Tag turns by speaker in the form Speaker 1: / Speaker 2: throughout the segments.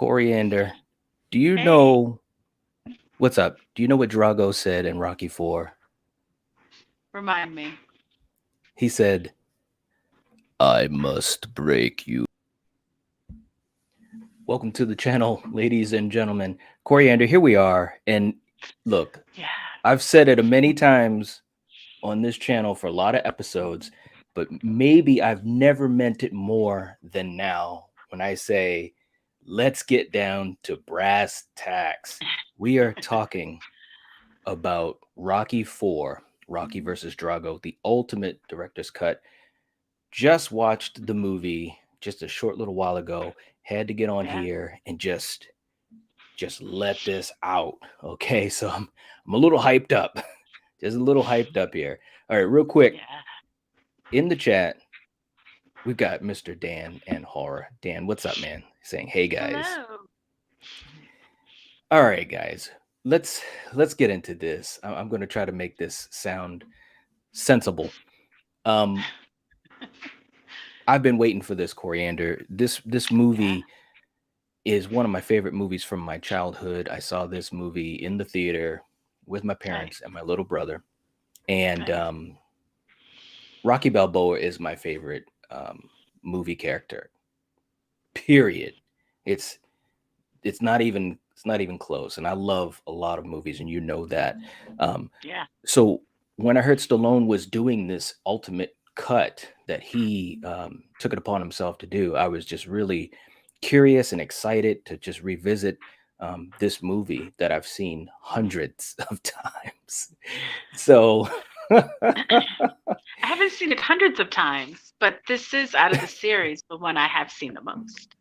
Speaker 1: Coriander, do you
Speaker 2: Hey,
Speaker 1: know what's up? Do you know what Drago said in Rocky 4?
Speaker 2: remind me.
Speaker 1: He said, I must break you. Welcome to the channel, ladies and gentlemen. Coriander, here we are. And look,
Speaker 2: Yeah.
Speaker 1: I've said it many times on this channel for a lot of episodes, but maybe I've never meant it more than now when I say, let's get down to brass tacks. We are talking about Rocky 4, Rocky versus Drago, the ultimate director's cut. Just watched the movie just a short little while ago. Had to get on
Speaker 2: Yeah.
Speaker 1: here and just let this out. Okay, so I'm a little hyped up. Just a little hyped up here. All right, real quick
Speaker 2: Yeah.
Speaker 1: in the chat, we've got Mr. Dan and Horror. Dan, what's up, man? Saying, "Hey guys."
Speaker 2: Hello.
Speaker 1: All right, guys. Let's let's get into this. I'm going to try to make this sound sensible. Um, I've been waiting for this, Coriander. This
Speaker 2: Yeah.
Speaker 1: movie is one of my favorite movies from my childhood. I saw this movie in the theater with my
Speaker 2: Nice.
Speaker 1: parents and my little brother. And
Speaker 2: Nice.
Speaker 1: Rocky Balboa is my favorite movie character. Period. It's it's not even close. And I love a lot of movies, and you know that. Um,
Speaker 2: Yeah.
Speaker 1: so when I heard Stallone was doing this ultimate cut that he took it upon himself to do, I was just really curious and excited to just revisit this movie that I've seen hundreds of times. So,
Speaker 2: I haven't seen it hundreds of times, but this is out of the series the one I have seen the most.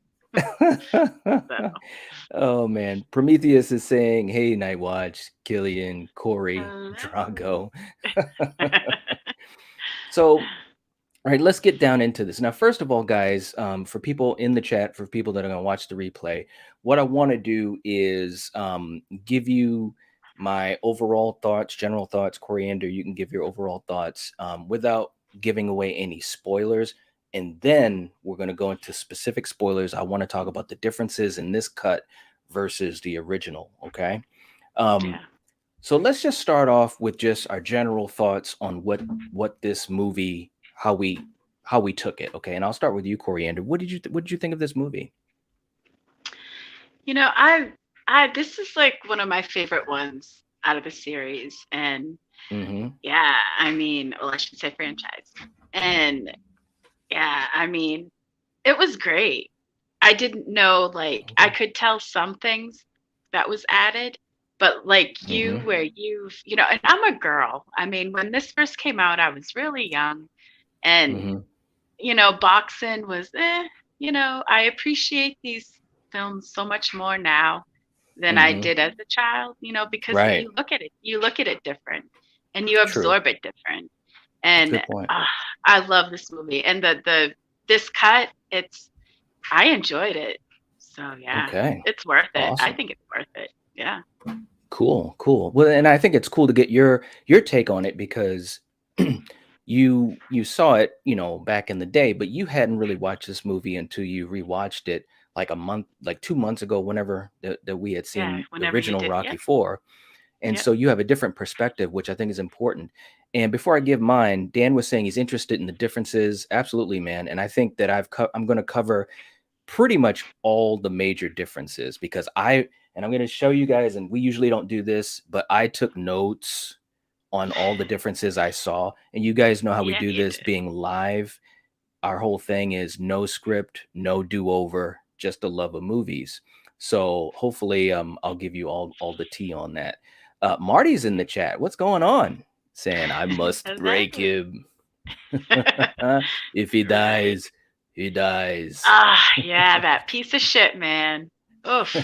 Speaker 2: So,
Speaker 1: oh man, Prometheus is saying, "Hey, Nightwatch, Killian, Corey,
Speaker 2: hello.
Speaker 1: Drago." So, all right, let's get down into this. Now, first of all, guys, for people in the chat, for people that are going to watch the replay, what I want to do is give you my overall thoughts, general thoughts. Coriander, you can give your overall thoughts without giving away any spoilers. And then we're going to go into specific spoilers. I want to talk about the differences in this cut versus the original. Okay. Um,
Speaker 2: Yeah.
Speaker 1: so let's just start off with just our general thoughts on what this movie, how we took it. Okay, and I'll start with you, Coriander. What did you think of this movie?
Speaker 2: You know, I this is like one of my favorite ones out of the series. And
Speaker 1: Mm-hmm.
Speaker 2: yeah, I mean, well, I should say franchise. And yeah, I mean, it was great. I didn't know, like, I could tell some things that was added, but like you,
Speaker 1: Mm-hmm.
Speaker 2: where and I'm a girl. I mean, when this first came out, I was really young, and,
Speaker 1: Mm-hmm.
Speaker 2: boxing was, I appreciate these films so much more now than I
Speaker 1: Mm-hmm.
Speaker 2: did as a child, because
Speaker 1: Right.
Speaker 2: you look at it different and you
Speaker 1: True.
Speaker 2: absorb it different.
Speaker 1: That's a
Speaker 2: And
Speaker 1: good point.
Speaker 2: I love this movie, and this cut, I enjoyed it. So yeah,
Speaker 1: Okay.
Speaker 2: it's worth it. I
Speaker 1: Awesome.
Speaker 2: think it's worth it. Yeah.
Speaker 1: Cool. Cool. Well, and I think it's cool to get your take on it because you saw it, back in the day, but you hadn't really watched this movie until you rewatched it like a month, like 2 months ago, whenever that we had
Speaker 2: Yeah.
Speaker 1: seen the
Speaker 2: Whenever you
Speaker 1: original
Speaker 2: did.
Speaker 1: Rocky
Speaker 2: Yep.
Speaker 1: Four. And
Speaker 2: Yep.
Speaker 1: so you have a different perspective, which I think is important. And before I give mine, Dan was saying he's interested in the differences. Absolutely, man. And I think that I'm going to cover pretty much all the major differences because I'm going to show you guys, and we usually don't do this, but I took notes on all the differences I saw. And you guys know how we
Speaker 2: Yeah,
Speaker 1: do
Speaker 2: you
Speaker 1: this
Speaker 2: did.
Speaker 1: being live. Our whole thing is no script, no do over, just the love of movies. So hopefully, I'll give you all the tea on that. Marty's in the chat. What's going on? Saying I must break
Speaker 2: Hello.
Speaker 1: him. If he
Speaker 2: Right.
Speaker 1: dies, he dies.
Speaker 2: Yeah, that piece of shit, man. Oof.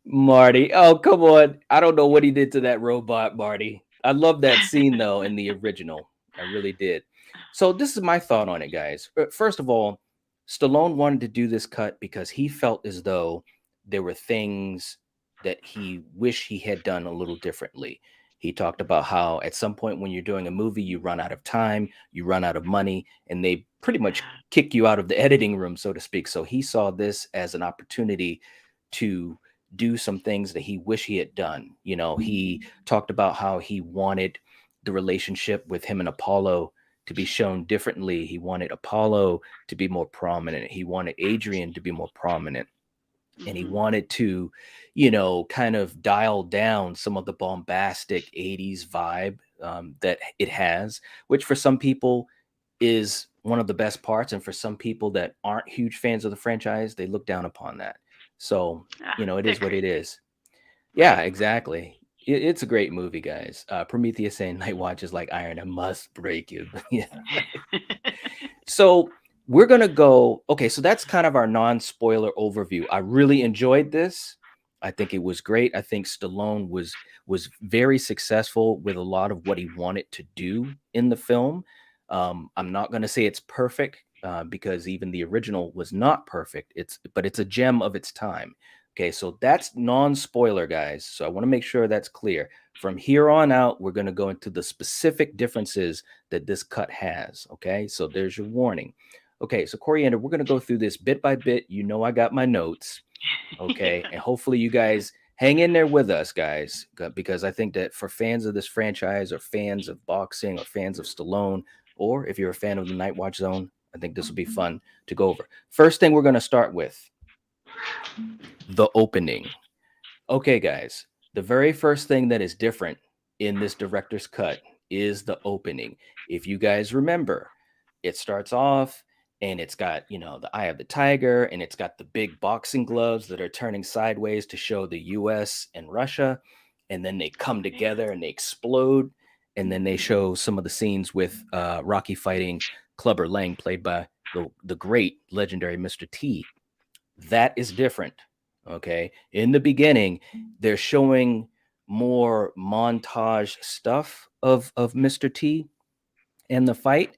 Speaker 1: Marty. Oh, come on. I don't know what he did to that robot, Marty. I love that scene though in the original. I really did. So this is my thought on it, guys. First of all, Stallone wanted to do this cut because he felt as though there were things that he wished he had done a little differently. He talked about how at some point when you're doing a movie, you run out of time, you run out of money, and they pretty much
Speaker 2: Yeah.
Speaker 1: kick you out of the editing room, so to speak. So he saw this as an opportunity to do some things that he wish he had done. He talked about how he wanted the relationship with him and Apollo to be shown differently. He wanted Apollo to be more prominent. He wanted Adrian to be more prominent. And he
Speaker 2: Mhm.
Speaker 1: wanted to, kind of dial down some of the bombastic 80s vibe that it has, which for some people is one of the best parts. And for some people that aren't huge fans of the franchise, they look down upon that. So,
Speaker 2: Ah,
Speaker 1: it
Speaker 2: they're
Speaker 1: is what it
Speaker 2: crazy,
Speaker 1: is. Yeah,
Speaker 2: right?
Speaker 1: exactly. It's a great movie, guys. Prometheus saying Night Watch is like iron. I must break you. Yeah. So we're gonna go. Okay, so that's kind of our non-spoiler overview. I really enjoyed this. I think it was great. I think Stallone was very successful with a lot of what he wanted to do in the film. I'm not gonna say it's perfect because even the original was not perfect. But it's a gem of its time. Okay, so that's non-spoiler, guys. So I want to make sure that's clear. From here on out, we're going to go into the specific differences that this cut has. Okay, so there's your warning. Okay, so Coriander, we're going to go through this bit by bit. I got my notes. Okay, and hopefully you guys hang in there with us, guys, because I think that for fans of this franchise, or fans of boxing, or fans of Stallone, or if you're a fan of the Night Watch Zone, I think this will be fun to go over. First thing we're going to start with the opening. Okay, guys, the very first thing that is different in this director's cut is the opening. If you guys remember, it starts off and it's got, the eye of the tiger, and it's got the big boxing gloves that are turning sideways to show the US and Russia. And then they come
Speaker 2: Yeah.
Speaker 1: together and they explode. And then they show some of the scenes with Rocky fighting Clubber Lang, played by the great legendary Mr. T. That is different. Okay. In the beginning, they're showing more montage stuff of Mr. T and the fight,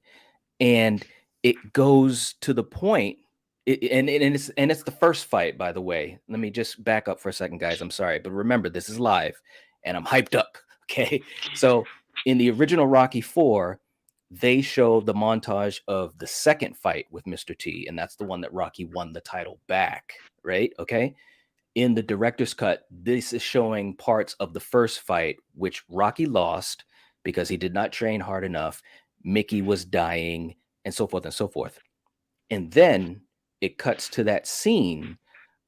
Speaker 1: and it goes to the point. And it's the first fight, by the way. Let me just back up for a second, guys. I'm sorry, but remember, this is live and I'm hyped up. Okay. So in the original Rocky 4, they show the montage of the second fight with Mr. T, and that's the one that Rocky won the title back, right? Okay. In the director's cut, this is showing parts of the first fight, which Rocky lost because he did not train hard enough. Mickey was dying, and so forth and so forth. And then it cuts to that scene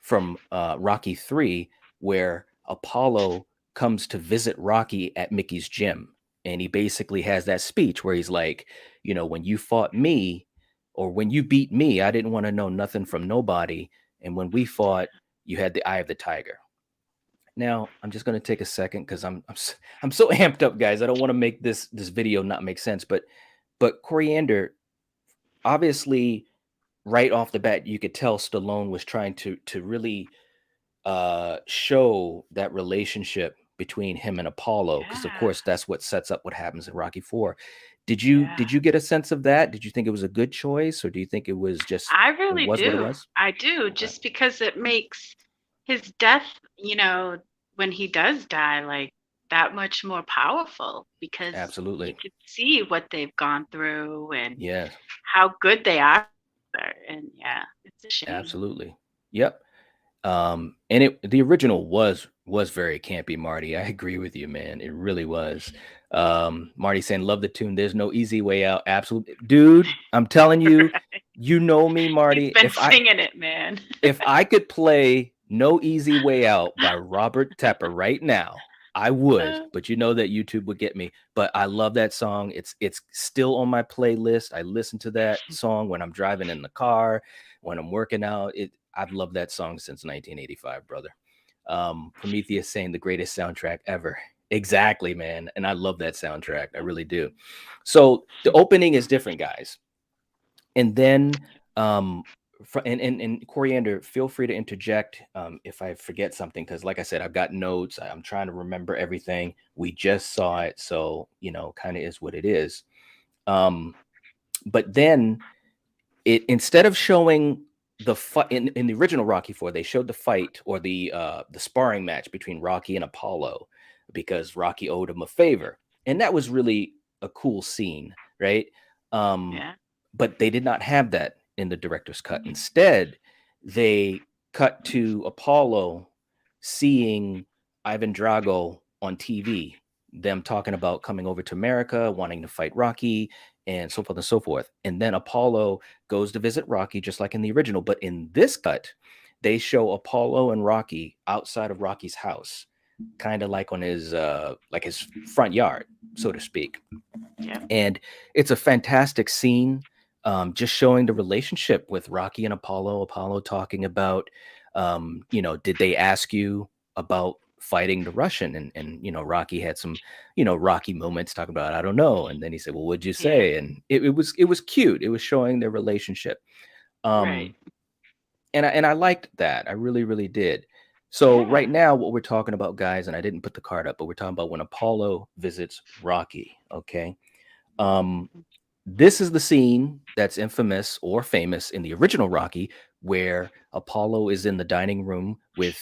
Speaker 1: from Rocky 3 where Apollo comes to visit Rocky at Mickey's gym. And he basically has that speech where he's like, when you fought me, or when you beat me, I didn't want to know nothing from nobody. And when we fought, you had the eye of the tiger. Now, I'm just going to take a second because I'm so amped up, guys. I don't want to make this video not make sense, but Coriander, obviously, right off the bat, you could tell Stallone was trying to really show that relationship between him and Apollo, because of
Speaker 2: Yeah.
Speaker 1: course that's what sets up what happens in Rocky 4. Did you
Speaker 2: Yeah.
Speaker 1: did you get a sense of that? Did you think it was a good choice, or do you think it was just
Speaker 2: I
Speaker 1: it
Speaker 2: really
Speaker 1: was what it
Speaker 2: do.
Speaker 1: was?
Speaker 2: I do,
Speaker 1: Okay,
Speaker 2: just because it makes his death, when he does die, like that much more powerful because you
Speaker 1: absolutely.
Speaker 2: could see what they've gone through and
Speaker 1: Yeah,
Speaker 2: how good they are. And yeah, it's a shame.
Speaker 1: absolutely. Yep. And the original was very campy, Marty. I agree with you, man. It really was. Marty saying, love the tune. There's no easy way out. Absolutely. Dude, I'm telling you, you know me,
Speaker 2: He's
Speaker 1: Marty.
Speaker 2: been
Speaker 1: If I
Speaker 2: singing it, man.
Speaker 1: if I could play No Easy Way Out by Robert Tepper right now, I would, but you know that YouTube would get me. But I love that song. It's still on my playlist. I listen to that song when I'm driving in the car, when I'm working out. I've loved that song since 1985, brother. Prometheus saying the greatest soundtrack ever. Exactly, man. And I love that soundtrack. I really do. So the opening is different, guys. And then and Coriander, feel free to interject if I forget something, because like I said, I've got notes. I'm trying to remember everything. We just saw it, so kind of is what it is. um but then, it instead of showing the fight in the original Rocky 4, they showed the fight, or the sparring match between Rocky and Apollo, because Rocky owed him a favor, and that was really a cool scene, right? um
Speaker 2: Yeah.
Speaker 1: but they did not have that in the director's cut. Instead, they cut to Apollo seeing Ivan Drago on TV, them talking about coming over to America, wanting to fight Rocky, and so forth and so forth. And then Apollo goes to visit Rocky, just like in the original. But in this cut, they show Apollo and Rocky outside of Rocky's house, kind of like on his front yard, so to speak.
Speaker 2: Yep.
Speaker 1: And it's a fantastic scene, just showing the relationship with Rocky and Apollo. Apollo talking about, did they ask you about fighting the Russian? And Rocky had some, Rocky moments talking about, I don't know. And then he said, well, what'd you
Speaker 2: Yeah.
Speaker 1: say? And it was cute. It was showing their relationship.
Speaker 2: Right.
Speaker 1: Um, and I liked that. I really, really did. So right
Speaker 2: Yeah.
Speaker 1: now, what we're talking about, guys, and I didn't put the card up, but we're talking about when Apollo visits Rocky. Okay. Um, this is the scene that's infamous or famous in the original Rocky, where Apollo is in the dining room with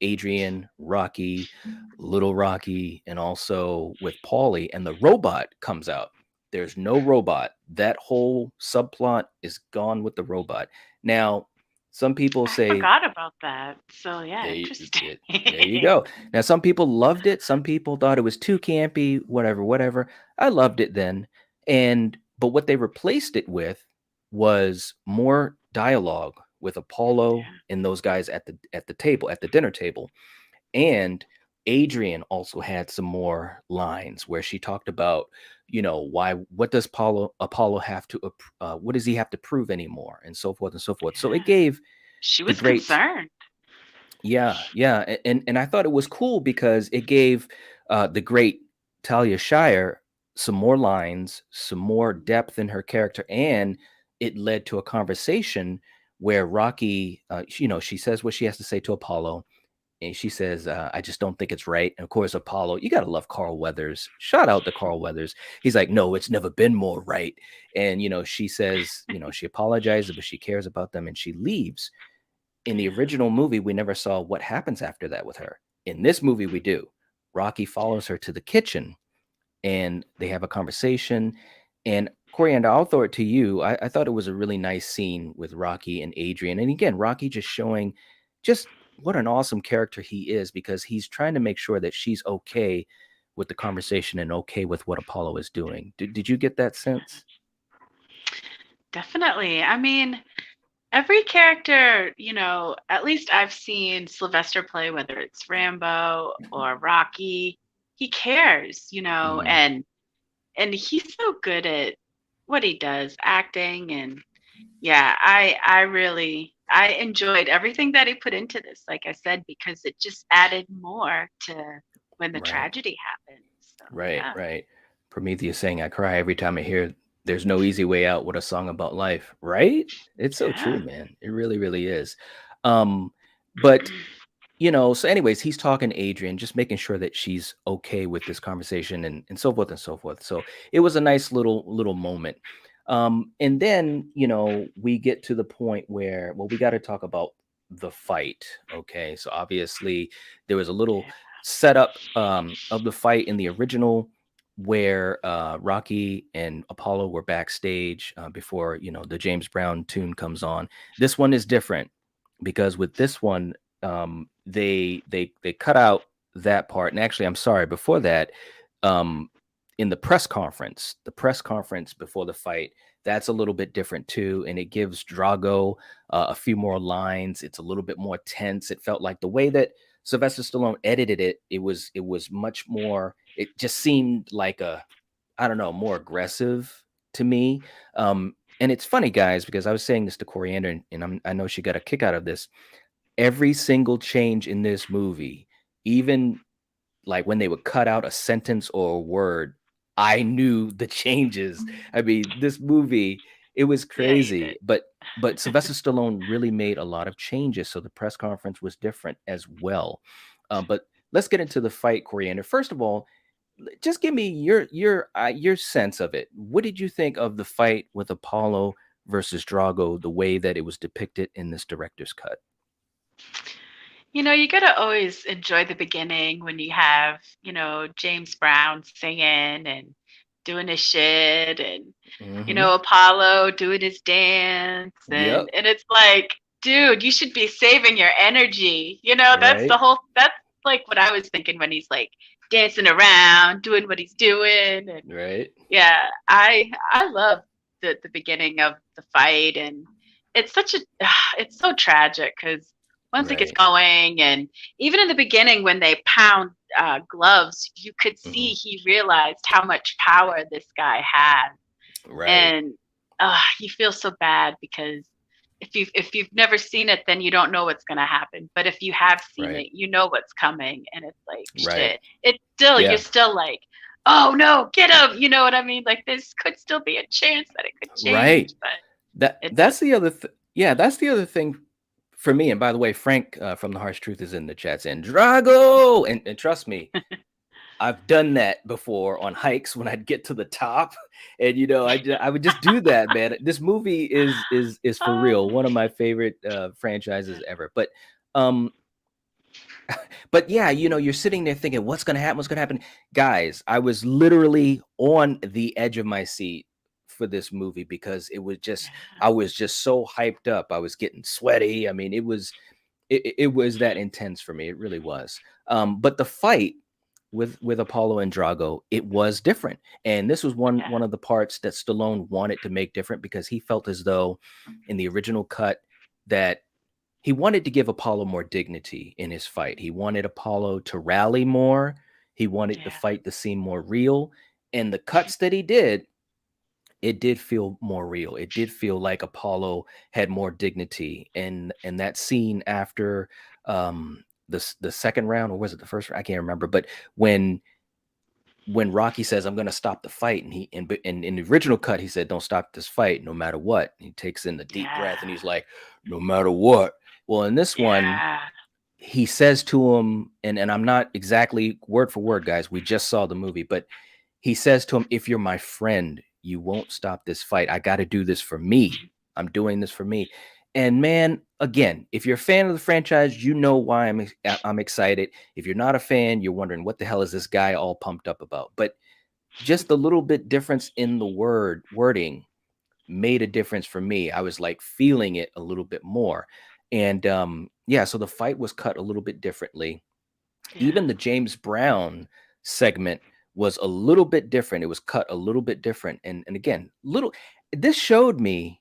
Speaker 1: Adrian, Rocky, Little Rocky, and also with Paulie, and the robot comes out. There's no robot. That whole subplot is gone with the robot. Now, some people
Speaker 2: I
Speaker 1: say,
Speaker 2: forgot about that. So yeah,
Speaker 1: there you,
Speaker 2: interesting.
Speaker 1: there you go. Now, some people loved it. Some people thought it was too campy, whatever, whatever. I loved it then. But what they replaced it with was more dialogue with Apollo
Speaker 2: Yeah.
Speaker 1: and those guys at the table, at the dinner table. And Adrian also had some more lines where she talked about, what does Apollo have to, what does he have to prove anymore, and so forth and so forth. So it
Speaker 2: Yeah.
Speaker 1: gave
Speaker 2: She
Speaker 1: the
Speaker 2: was
Speaker 1: great
Speaker 2: concerned.
Speaker 1: yeah, yeah, and I thought it was cool because it gave the great Talia Shire some more lines, some more depth in her character, and it led to a conversation where Rocky, she says what she has to say to Apollo, and she says, "I just don't think it's right." And of course, Apollo, you gotta love Carl Weathers. Shout out to Carl Weathers. He's like, "No, it's never been more right." And she says, she apologizes, but she cares about them, and she leaves. In the
Speaker 2: Yeah.
Speaker 1: original movie, we never saw what happens after that with her. In this movie, we do. Rocky follows her to the kitchen and they have a conversation. And Coriander, I'll throw it to you. I thought it was a really nice scene with Rocky and Adrian. And again, Rocky just showing just what an awesome character he is because he's trying to make sure that she's okay with the conversation and okay with what Apollo is doing. Did you get that sense?
Speaker 2: Definitely. I mean, every character, at least I've seen Sylvester play, whether it's Rambo or Rocky, he cares,
Speaker 1: Hmm.
Speaker 2: and he's so good at what he does, acting. And yeah, I enjoyed everything that he put into this, like I said, because it just added more to when the
Speaker 1: Right.
Speaker 2: tragedy happened. So
Speaker 1: Right,
Speaker 2: yeah.
Speaker 1: right. Prometheus saying, I cry every time I hear There's No Easy Way Out with a song about life, right? It's so true,
Speaker 2: Yeah.
Speaker 1: man. It really, really is. Um, but so anyways, he's talking to Adrian, just making sure that she's okay with this conversation and so forth and so forth. So it was a nice little moment. And then, we get to the point where, well, we got to talk about the fight. Okay. So obviously there was a little
Speaker 2: Yeah.
Speaker 1: setup of the fight in the original where Rocky and Apollo were backstage before, the James Brown tune comes on. This one is different because with this one, they cut out that part. And actually, I'm sorry, before that, um, in the press conference before the fight, that's a little bit different too, and it gives Drago a few more lines. It's a little bit more tense. It felt like the way that Sylvester Stallone edited it, it was much more. It just seemed like I don't know, more aggressive to me. And it's funny, guys, because I was saying this to Coriander, and I know she got a kick out of this. Every single change in this movie, even like when they would cut out a sentence or a word, I knew the changes. I mean, this movie, it was
Speaker 2: Yeah, you did.
Speaker 1: crazy, but Sylvester Stallone really made a lot of changes, so the press conference was different as well. But let's get into the fight, Coriander. First of all, just give me your sense of it. What did you think of the fight with Apollo versus Drago, the way that it was depicted in this director's cut?
Speaker 2: You gotta always enjoy the beginning when you have, James Brown singing and doing his shit, and
Speaker 1: Hmm.
Speaker 2: Apollo doing his dance, and
Speaker 1: Yep.
Speaker 2: and it's like dude, you should be saving your energy. You know,
Speaker 1: Right,
Speaker 2: that's like what I was thinking when he's like dancing around, doing what he's doing. And
Speaker 1: right,
Speaker 2: yeah, I love the beginning of the fight, and it's such a it's so tragic because once it gets
Speaker 1: right.
Speaker 2: going, and even in the beginning when they pound gloves, you could see
Speaker 1: Hmm.
Speaker 2: he realized how much power this guy had,
Speaker 1: Right,
Speaker 2: and you feel so bad because if you've never seen it, then you don't know what's going to happen. But if you have seen
Speaker 1: right,
Speaker 2: it, you know what's coming, and it's like
Speaker 1: right.
Speaker 2: shit. It's still you're
Speaker 1: Yeah,
Speaker 2: still like, oh no, get him. You know what I mean? Like this could still be a chance that it could change,
Speaker 1: right.
Speaker 2: but
Speaker 1: That
Speaker 2: it
Speaker 1: that's
Speaker 2: doesn't.
Speaker 1: the other yeah, that's the other thing for me. And by the way, Frank from the Harsh Truth is in the chat saying Drago, and trust me, I've done that before on hikes when I'd get to the top, and I would just do that, man. This movie is for
Speaker 2: Oh,
Speaker 1: real one of my favorite franchises ever. Um, but yeah, you're sitting there thinking, what's gonna happen? What's gonna happen, guys? I was literally on the edge of my seat for this movie because I was just so hyped up. I was getting sweaty. I mean, it was that intense for me. It really was. But the fight with Apollo and Drago, it was different, and this was
Speaker 2: yeah,
Speaker 1: one of the parts that Stallone wanted to make different because he felt as though in the original cut that he wanted to give Apollo more dignity in his fight. He wanted Apollo to rally more. He wanted the
Speaker 2: yeah,
Speaker 1: fight to seem more real. And the cuts that he did, it did feel more real. It did feel like Apollo had more dignity. And that scene after the second round, or was it the first round? I can't remember. But when Rocky says, "I'm going to stop the fight," and in the original cut, he said, "Don't stop this fight, no matter what." And he takes in the deep
Speaker 2: yeah,
Speaker 1: breath, and he's like, "No matter what." Well, in this one,
Speaker 2: yeah,
Speaker 1: he says to him, and I'm not exactly word for word, guys. We just saw the movie, but he says to him, "If you're my friend, you won't stop this fight. I got to do this for me. I'm doing this for me." And man, again, if you're a fan of the franchise, you know why I'm excited. If you're not a fan, you're wondering what the hell is this guy all pumped up about. But just a little bit difference in the wording made a difference for me. I was like feeling it a little bit more. And yeah, so the fight was cut a little bit differently.
Speaker 2: yeah,
Speaker 1: Even the James Brown segment was a little bit different. It was cut a little bit different. And again, little this showed me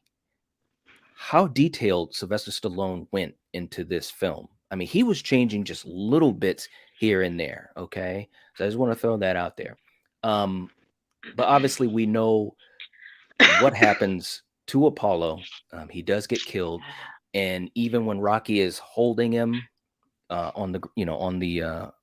Speaker 1: how detailed Sylvester Stallone went into this film. I mean, he was changing just little bits here and there. Okay. So I just want to throw that out there. Um, but obviously we know what happens to Apollo. He does get killed, and even when Rocky is holding him on the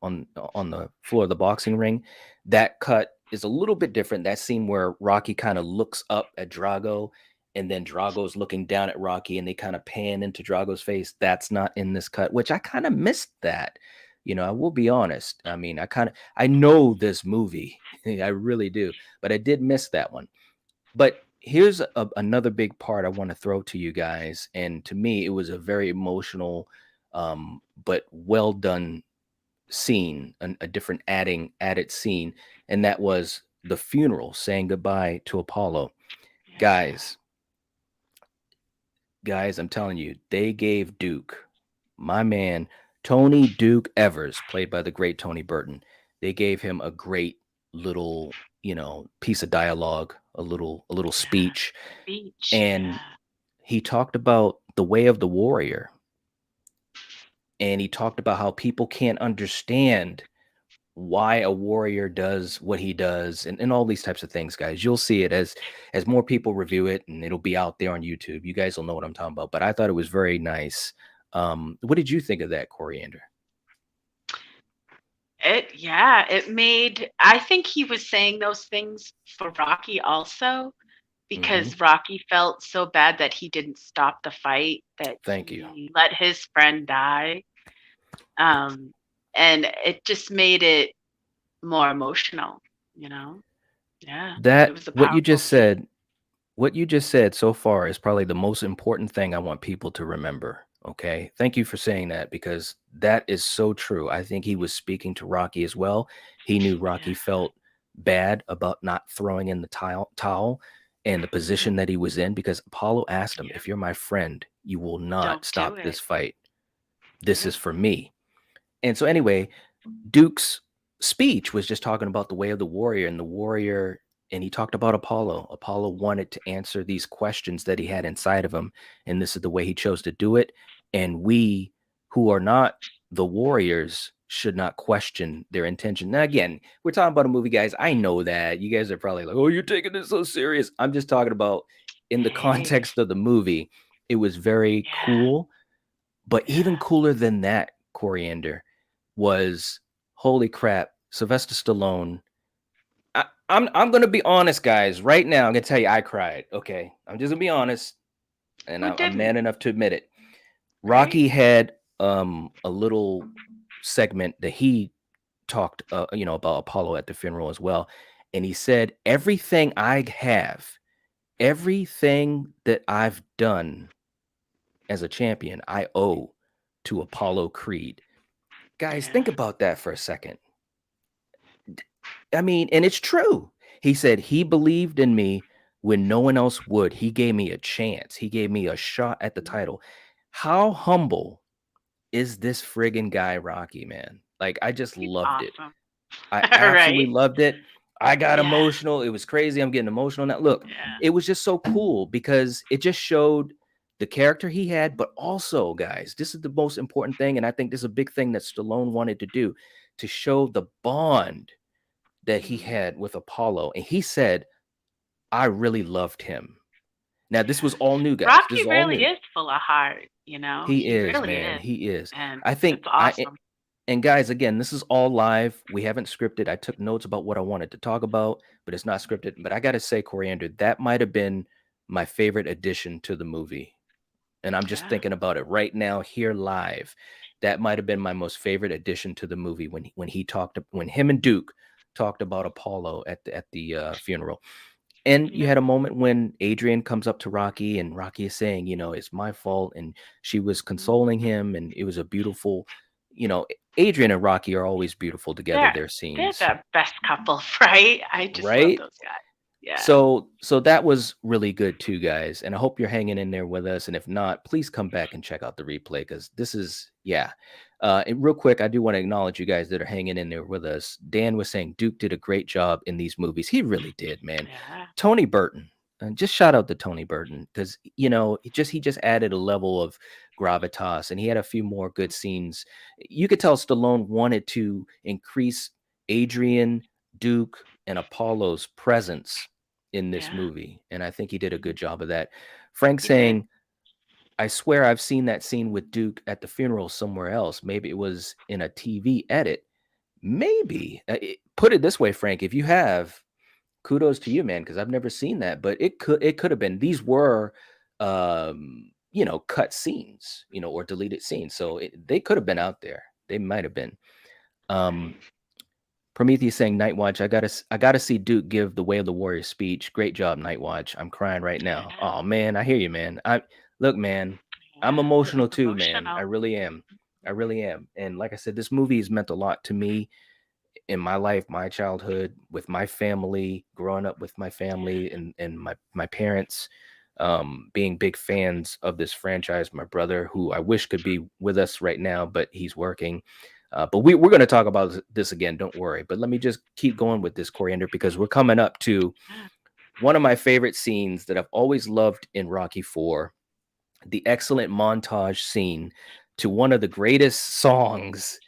Speaker 1: on the floor of the boxing ring, that cut is a little bit different. That scene where Rocky kind of looks up at Drago, and then Drago's looking down at Rocky, and they kind of pan into Drago's face. That's not in this cut, which I kind of missed that. I will be honest. I mean, I know this movie, I really do, but I did miss that one. But here's another big part I want to throw to you guys. And to me, it was a very emotional, but well done scene, a different added scene. And that was the funeral, saying goodbye to Apollo.
Speaker 2: yeah,
Speaker 1: Guys, I'm telling you, they gave Duke, my man, Tony Duke Evers, played by the great Tony Burton, they gave him a great little, piece of dialogue, a little
Speaker 2: yeah.
Speaker 1: speech.
Speaker 2: Speech,
Speaker 1: And
Speaker 2: yeah,
Speaker 1: he talked about the way of the warrior, and he talked about how people can't understand why a warrior does what he does, and all these types of things. Guys, you'll see it as more people review it, and it'll be out there on YouTube. You guys will know what I'm talking about. But I thought it was very nice. What did you think of that, Coriander?
Speaker 2: it made. I think he was saying those things for Rocky also,
Speaker 1: Hmm.
Speaker 2: because Rocky felt so bad that he didn't stop the fight, that
Speaker 1: Thank you.
Speaker 2: he let his friend die. Um, and it just made it more emotional, you know? Yeah, it
Speaker 1: that
Speaker 2: was a
Speaker 1: what you
Speaker 2: powerful
Speaker 1: just
Speaker 2: scene.
Speaker 1: said what you just said so far is probably the most important thing I want people to remember. Okay. Thank you for saying that, because that is so true. I think he was speaking to Rocky as well. He knew
Speaker 2: Yeah.
Speaker 1: Rocky felt bad about not throwing in the towel and the position
Speaker 2: Mhm.
Speaker 1: that he was in, because Apollo asked him,
Speaker 2: Yep.
Speaker 1: "If you're my friend, You will not
Speaker 2: Don't do
Speaker 1: stop this
Speaker 2: it.
Speaker 1: fight. This is
Speaker 2: Yep.
Speaker 1: for me. And so anyway, Duke's speech was just talking about the way of the warrior and the warrior, and he talked about Apollo. Apollo wanted to answer these questions that he had inside of him, and this is the way he chose to do it. And we who are not the warriors should not question their intention. Now, again, we're talking about a movie, guys. I know that you guys are probably like, "Oh, you're taking this so serious." I'm just talking about in the
Speaker 2: Hey.
Speaker 1: context of the movie. It was very
Speaker 2: Yeah.
Speaker 1: cool, but even
Speaker 2: Yeah.
Speaker 1: cooler than that, Coriander, was holy crap, Sylvester Stallone. I'm gonna be honest, guys. Right now, I'm gonna tell you, I cried. Okay, I'm just gonna be honest, and
Speaker 2: Who
Speaker 1: I'm
Speaker 2: didn't?
Speaker 1: man enough to admit it.
Speaker 2: Right?
Speaker 1: Rocky had a little segment that he talked, about Apollo at the funeral as well, and he said everything I have, everything that I've done as a champion, I owe to Apollo Creed. Guys,
Speaker 2: Yeah.
Speaker 1: think about that for a second. I mean, and it's true. He said he believed in me when no one else would. He gave me a chance. He gave me a shot at the title. How humble is this friggin' guy, Rocky, man? Like, I just
Speaker 2: He's
Speaker 1: loved it.
Speaker 2: awesome.
Speaker 1: I
Speaker 2: Right?
Speaker 1: absolutely loved it. I got
Speaker 2: Yeah.
Speaker 1: emotional. It was crazy. I'm getting emotional now. Look,
Speaker 2: Yeah.
Speaker 1: it was just so cool because it just showed the character he had, but also, guys, this is the most important thing. And I think this is a big thing that Stallone wanted to do to show the bond that he
Speaker 2: Mhm.
Speaker 1: had with Apollo. And he said, I really loved him. Now, this was
Speaker 2: Yeah.
Speaker 1: all new, guys. This
Speaker 2: Rocky
Speaker 1: is all
Speaker 2: really
Speaker 1: new.
Speaker 2: is full of heart, you know?
Speaker 1: He
Speaker 2: He
Speaker 1: is,
Speaker 2: really
Speaker 1: man.
Speaker 2: is.
Speaker 1: He is.
Speaker 2: And
Speaker 1: I
Speaker 2: it's
Speaker 1: think
Speaker 2: awesome.
Speaker 1: and guys, again, this is all live. We haven't scripted. I took notes about what I wanted to talk about, but it's not scripted. But I got to say, Coriander, that might have been my favorite addition to the movie. And I'm just
Speaker 2: Yeah.
Speaker 1: thinking about it right now here live. That might have been my most favorite addition to the movie when him and Duke talked about Apollo at the funeral. And you
Speaker 2: Yeah.
Speaker 1: had a moment when Adrian comes up to Rocky and Rocky is saying, it's my fault. And she was
Speaker 2: Mhm.
Speaker 1: consoling him. And it was a beautiful, you know, Adrian and Rocky are always beautiful together,
Speaker 2: They're
Speaker 1: their
Speaker 2: they're
Speaker 1: scenes,
Speaker 2: the best couple, right? I just love
Speaker 1: right?
Speaker 2: those guys. Yeah.
Speaker 1: So that was really good too, guys. And I hope you're hanging in there with us. And if not, please come back and check out the replay because this is, yeah. And real quick, I do want to acknowledge you guys that are hanging in there with us. Dan was saying Duke did a great job in these movies. He really did, man.
Speaker 2: Yeah.
Speaker 1: Tony Burton. Just shout out to Tony Burton because he just added a level of gravitas and he had a few more good scenes. You could tell Stallone wanted to increase Adrian, Duke, and Apollo's presence in this
Speaker 2: Yeah.
Speaker 1: movie, and I think he did a good job of that. Frank
Speaker 2: He did.
Speaker 1: saying, "I swear I've seen that scene with Duke at the funeral somewhere else. Maybe it was in a TV edit. Maybe." Put it this way, Frank, if you have, kudos to you, man, because I've never seen that, but it could have been. These were, cut scenes, or deleted scenes, so they could have been out there. They might have been. Um,
Speaker 2: Right.
Speaker 1: Prometheus saying, Nightwatch, I gotta see Duke give the Way of the Warrior speech. Great job, Nightwatch. I'm crying right now.
Speaker 2: Yeah.
Speaker 1: Oh man, I hear you, man. I look, man, I'm
Speaker 2: Yeah. It was
Speaker 1: emotional too, man. I
Speaker 2: emotional.
Speaker 1: really am. I really am. And like I said, this movie has meant a lot to me in my life, my childhood, with my family, growing up with my family
Speaker 2: Yeah.
Speaker 1: and my parents, being big fans of this franchise. My brother, who I wish could be with us right now, but he's working. But we're going to talk about this again. Don't worry. But let me just keep going with this, Coriander, because we're coming up to
Speaker 2: Yeah.
Speaker 1: one of my favorite scenes that I've always loved in Rocky 4, the excellent montage scene to one of the greatest songs,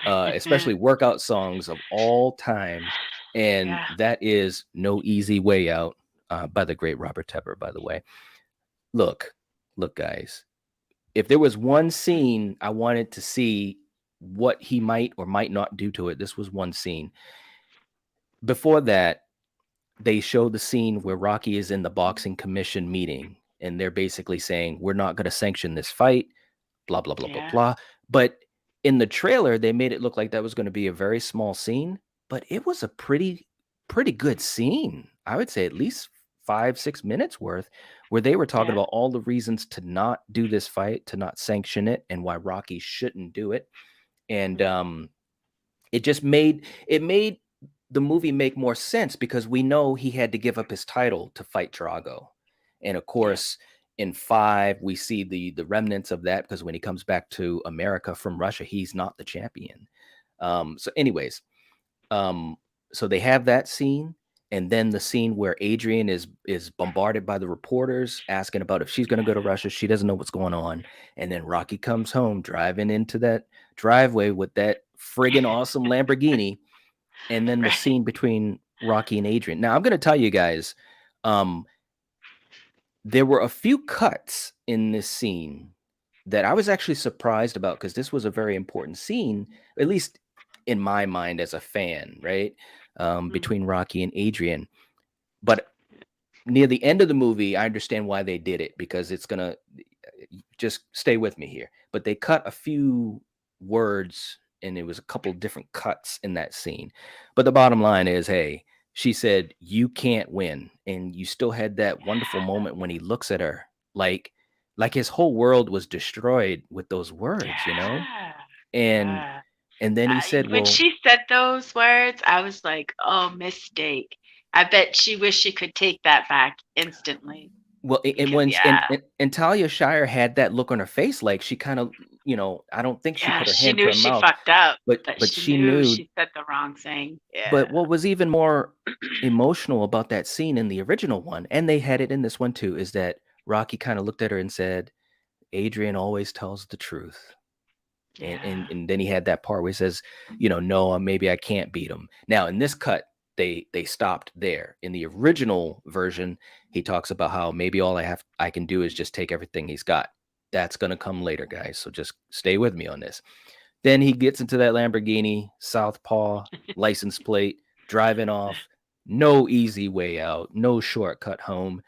Speaker 1: especially workout songs of all time. And
Speaker 2: Yeah.
Speaker 1: that is No Easy Way Out, by the great Robert Tepper, by the way. Look, look, guys, if there was one scene I wanted to see what he might or might not do to it, this was one scene. Before that, they show the scene where Rocky is in the boxing commission meeting and they're basically saying, we're not going to sanction this fight, blah, blah, blah, blah,
Speaker 2: Yeah.
Speaker 1: blah. But in the trailer, they made it look like that was going to be a very small scene, but it was a pretty good scene. I would say at least 5-6 minutes worth, where they were talking
Speaker 2: Yeah.
Speaker 1: about all the reasons to not do this fight, to not sanction it, and why Rocky shouldn't do it. And
Speaker 2: Mhm.
Speaker 1: it made the movie make more sense because we know he had to give up his title to fight Drago. And of
Speaker 2: Yeah.
Speaker 1: course, In 5, we see the remnants of that because when he comes back to America from Russia, he's not the champion. So, anyways, um, so they have that scene, and then the scene where Adrian is bombarded by the reporters asking about if she's going to go to Russia. She doesn't know what's going on, and then Rocky comes home driving into that driveway with that friggin' awesome Lamborghini, and then the
Speaker 2: Right.
Speaker 1: scene between Rocky and Adrian. Now, I'm going to tell you guys, um, there were a few cuts in this scene that I was actually surprised about because this was a very important scene, at least in my mind as a fan, right?
Speaker 2: Mhm.
Speaker 1: Between Rocky and Adrian. But near the end of the movie, I understand why they did it because it's gonna just stay with me here. But they cut a few words and it was a couple different cuts in that scene. But the bottom line is, hey, she said, you can't win. And you still had that wonderful moment when he looks at her like his whole world was destroyed with those words, you know?
Speaker 2: Yeah.
Speaker 1: And
Speaker 2: Yeah.
Speaker 1: and then he said,
Speaker 2: When
Speaker 1: well,
Speaker 2: she said those words, I was like, "Oh, mistake." I bet she wished she could take that back instantly
Speaker 1: and
Speaker 2: because
Speaker 1: when
Speaker 2: yeah,
Speaker 1: and Talia Shire had that look on her face, like she kind of, I don't think she
Speaker 2: yeah,
Speaker 1: put her
Speaker 2: she
Speaker 1: hand to
Speaker 2: knew
Speaker 1: her
Speaker 2: she
Speaker 1: mouth,
Speaker 2: fucked up, but
Speaker 1: but
Speaker 2: she
Speaker 1: she
Speaker 2: knew
Speaker 1: knew.
Speaker 2: she said the wrong thing.
Speaker 1: But
Speaker 2: Yeah.
Speaker 1: what was even more emotional about that scene in the original one, and they had it in this one too, is that Rocky kind of looked at her and said, Adrian always tells the truth. And, and
Speaker 2: Yeah.
Speaker 1: and then he had that part where he says, no, maybe I can't beat him. Now in this cut, they stopped there. In the original version, he talks about how maybe all I can do is just take everything he's got. That's gonna come later, guys. So just stay with me on this. Then he gets into that Lamborghini, Southpaw, license plate, driving off. No easy way out, no shortcut home.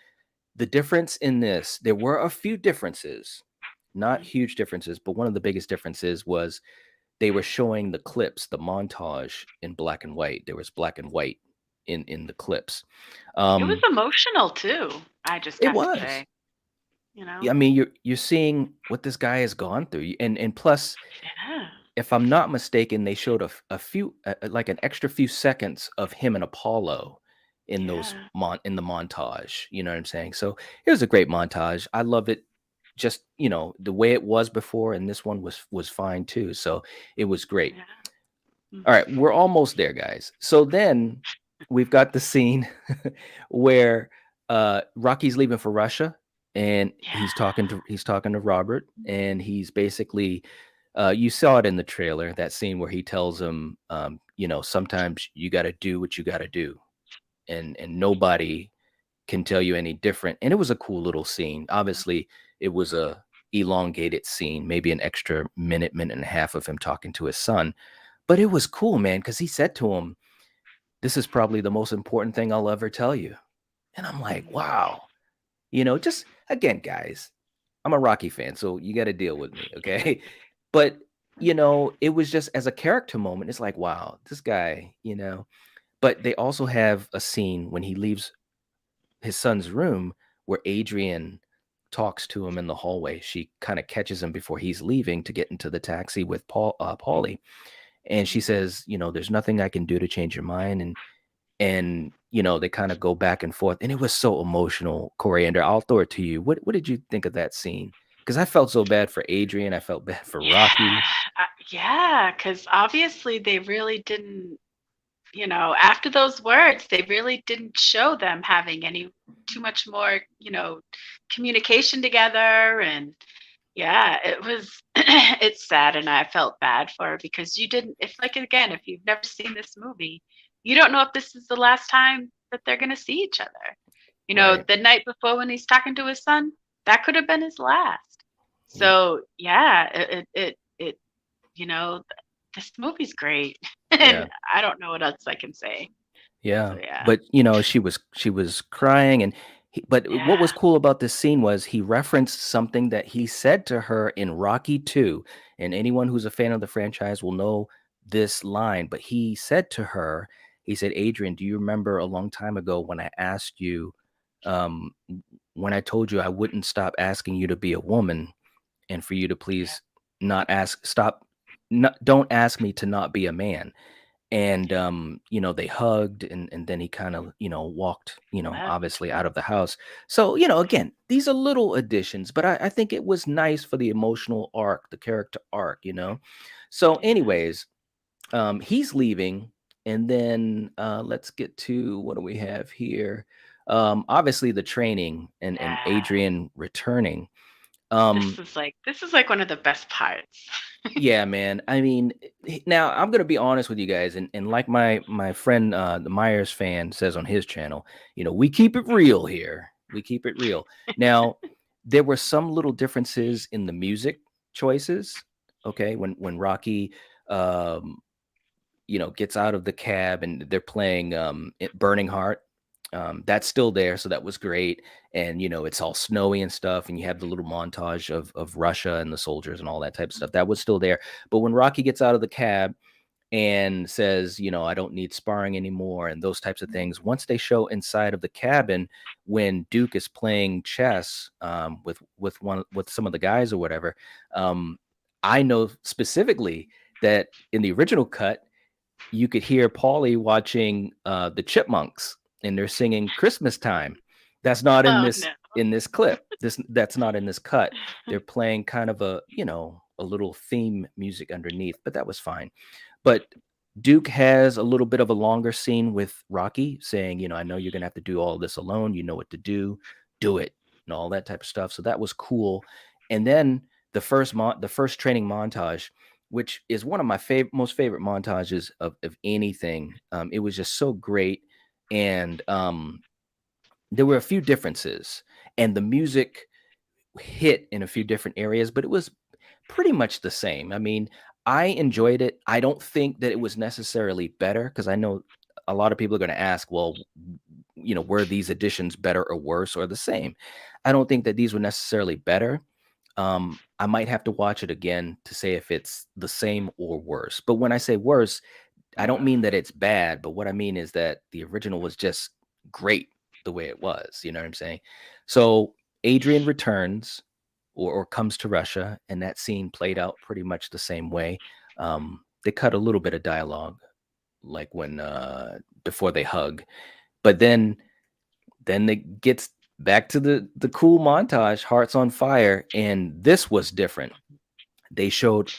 Speaker 1: The difference in this, there were a few differences, not huge differences, but one of the biggest differences was they were showing the clips, the montage in black and white. There was black and white in the clips.
Speaker 2: It was
Speaker 1: Um,
Speaker 2: emotional too, I just
Speaker 1: it
Speaker 2: have to
Speaker 1: was.
Speaker 2: say, you
Speaker 1: Yeah,
Speaker 2: know?
Speaker 1: I mean, you're seeing what this guy has gone through, and plus,
Speaker 2: Yeah.
Speaker 1: if I'm not mistaken, they showed a few like an extra few seconds of him and Apollo in those
Speaker 2: Yeah.
Speaker 1: in the montage. You know what I'm saying? So it was a great montage. I loved it. Just the way it was before, and this one was fine too. So it was great.
Speaker 2: Yeah. Mm.
Speaker 1: All right, we're almost there, guys. So then we've got the scene where Rocky's leaving for Russia, and
Speaker 2: Yeah.
Speaker 1: he's talking to Robert, and he's basically you saw it in the trailer, that scene where he tells him, sometimes you got to do what you got to do, and nobody can tell you any different. And it was a cool little scene. Obviously, it was a elongated scene, maybe an extra minute and a half of him talking to his son, but it was cool, man, because he said to him, "This is probably the most important thing I'll ever tell you." And I'm like,
Speaker 2: Mhm.
Speaker 1: wow. Just again, guys, I'm a Rocky fan, so you got to deal with me, okay? But, it was just as a character moment, it's like, wow, this guy. But they also have a scene when he leaves his son's room where Adrian talks to him in the hallway. She kind of catches him before he's leaving to get into the taxi with Paulie. And she
Speaker 2: Mhm.
Speaker 1: says, there's nothing I can do to change your mind. And they kind of go back and forth, and it was so emotional. Coriander, I'll throw it to you. What did you think of that scene? Because I felt so bad for Adrian, I felt bad for
Speaker 2: Yeah.
Speaker 1: Rocky.
Speaker 2: Yeah, because obviously they really didn't, after those words, they really didn't show them having any too much more, communication together. And yeah, it was, it's sad. And I felt bad for her because you didn't, if like, again, if you've never seen this movie, you don't know if this is the last time that they're going to see each other.
Speaker 1: Right.
Speaker 2: The night before when he's talking to his son, that could have been his last.
Speaker 1: Y-
Speaker 2: So yeah, it you know, this movie's great,
Speaker 1: yeah.
Speaker 2: and I don't know what else I can say.
Speaker 1: Yeah,
Speaker 2: So yeah,
Speaker 1: but she was crying, and but what
Speaker 2: yeah,
Speaker 1: was cool about this scene was he referenced something that he said to her in Rocky 2, and anyone who's a fan of the franchise will know this line. But he said to her, he said, "Adrian, do you remember a long time ago when I asked you, um, when I told you I wouldn't stop asking you to be a woman, and for you to
Speaker 2: yeah,
Speaker 1: please not ask, stop, don't ask me to not be a man." and they hugged, and then he kind of walked,
Speaker 2: Left.
Speaker 1: obviously out of the house. So again, these are little additions, but I think it was nice for the emotional arc, the character arc. So
Speaker 2: Yeah.
Speaker 1: anyways, he's leaving, and then let's get to what do we have here. Obviously the training and
Speaker 2: Yeah.
Speaker 1: Adrian returning. um
Speaker 2: This is like one of the best parts.
Speaker 1: Yeah, man. I mean, now I'm gonna be honest with you guys, and like my friend, the Myers fan says on his channel, we keep it real here. We keep it real. Now, there were some little differences in the music choices. Okay, when Rocky, um, gets out of the cab and they're playing Burning Heart. That's still there, so that was great. And it's all snowy and stuff, and you have the little montage of Russia and the soldiers and all that type of stuff. That was still there. But when Rocky gets out of the cab and says, I don't need sparring anymore, and those types of things, once they show inside of the cabin when Duke is playing chess with some of the guys or whatever, I know specifically that in the original cut you could hear Paulie watching the Chipmunks, and they're singing Christmas Time. That's not in
Speaker 2: Oh
Speaker 1: this
Speaker 2: no.
Speaker 1: clip. That's not in this cut. They're playing kind of a little theme music underneath, but that was fine. But Duke has a little bit of a longer scene with Rocky saying, I know you're gonna have to do all this alone. You know what to do it, and all that type of stuff. So that was cool. And then the first training montage, which is one of my most favorite montages of anything. It was just so great, and there were a few differences, and the music hit in a few different areas, but it was pretty much the same. I mean, I enjoyed it. I don't think that it was necessarily better, because I know a lot of people are going to ask, well, were these additions better or worse or the same? I don't think that these were necessarily better. I might have to watch it again to say if it's the same or worse. But when I say worse, I don't mean that it's bad, but what I mean is that the original was just great the way it was. You know what I'm saying? So Adrian returns, or comes to Russia, and that scene played out pretty much the same way. They cut a little bit of dialogue, like when before they hug, but then it gets back to the cool montage, Hearts on Fire, and this was different. They showed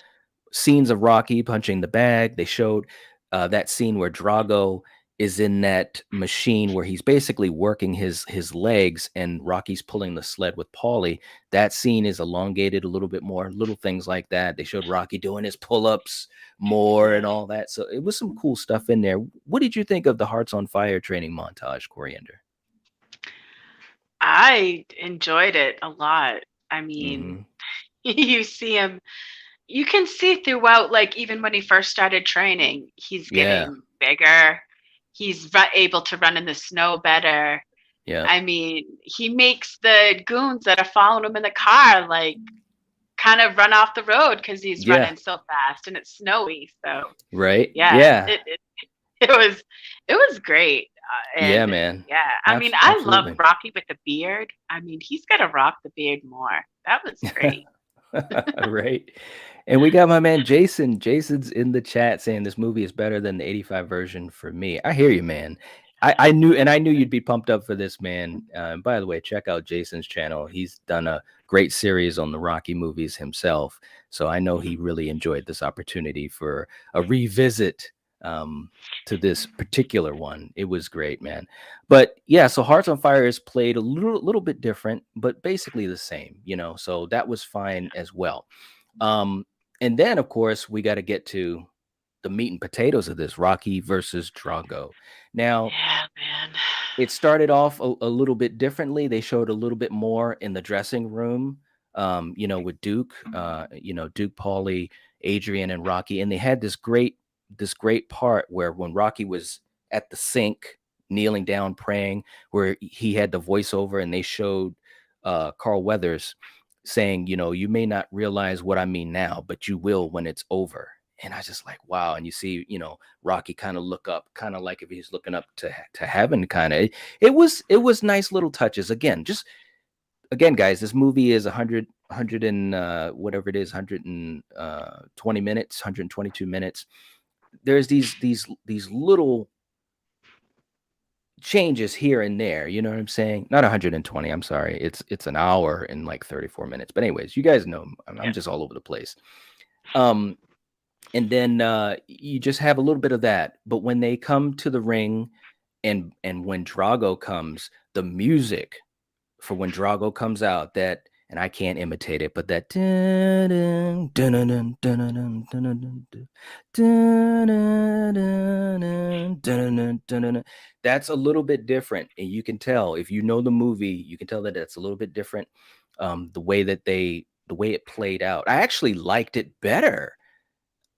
Speaker 1: scenes of Rocky punching the bag. They showed that scene where Drago is in that machine where he's basically working his legs, and Rocky's pulling the sled with Paulie. That scene is elongated a little bit more, little things like that. They showed Rocky doing his pull-ups more and
Speaker 2: Yeah.
Speaker 1: all that. So it was some cool stuff in there. What did you think of the Hearts on Fire training montage, Coriander?
Speaker 2: I enjoyed it a lot. I mean,
Speaker 1: Hmm.
Speaker 2: you see him, you can see throughout, like even when he first started training, he's
Speaker 1: Yeah,
Speaker 2: getting bigger. Able to run in the snow better.
Speaker 1: yeah,
Speaker 2: I mean, he makes the goons that are following him in the car like kind of run off the road because he's
Speaker 1: yeah.
Speaker 2: running so fast and it's snowy. So
Speaker 1: Right?
Speaker 2: yeah,
Speaker 1: Yeah.
Speaker 2: it was it was great.
Speaker 1: Yeah,
Speaker 2: And
Speaker 1: man.
Speaker 2: yeah, I mean, I love
Speaker 1: Absolutely.
Speaker 2: Rocky with the beard. I mean, he's got to rock the beard more. That was great.
Speaker 1: Right. And we got my man Jason. Jason's in the chat saying this movie is better than the 85 version for me. I hear you, man. I knew you'd be pumped up for this, man. And by the way, check out Jason's channel. He's done a great series on the Rocky movies himself. So I know he really enjoyed this opportunity for a revisit um, to this particular one. It was great, man. But yeah, so Hearts on Fire is played a little bit different, but basically the same, so that was fine as well. um and then of course we got to get to the meat and potatoes of this, Rocky versus Drago. Now,
Speaker 2: Yeah, man.
Speaker 1: it started off a little bit differently. They showed a little bit more in the dressing room, with Duke, Duke, Paulie, Adrian, and Rocky, and they had this great part where when Rocky was at the sink, kneeling down, praying, where he had the voiceover, and they showed Carl Weathers saying, you may not realize what I mean now, but you will when it's over. And I just like, wow. And you see, Rocky kind of look up, kind of like if he's looking up to heaven, kind of. It was nice little touches. Again, guys, this movie is 100 and whatever it is, 120 minutes, 122 minutes. there's these little changes here and there. You know what I'm saying? Not 120. I'm sorry. It's an hour and like 34 minutes. But anyways, you guys know I'm
Speaker 2: Yeah.
Speaker 1: just all over the place. Um, and then you just have a little bit of that. But when they come to the ring, and when Drago comes, the music for when Drago comes out, that, and I can't imitate it, but that dun, dun, dun, dun, dun, dun, dun, dun, dun, dun, dun, dun, dun, dun, dun, that's a little bit different, and you can tell if you know the movie, you can tell that it's a little bit different. The way it played out, I actually liked it better.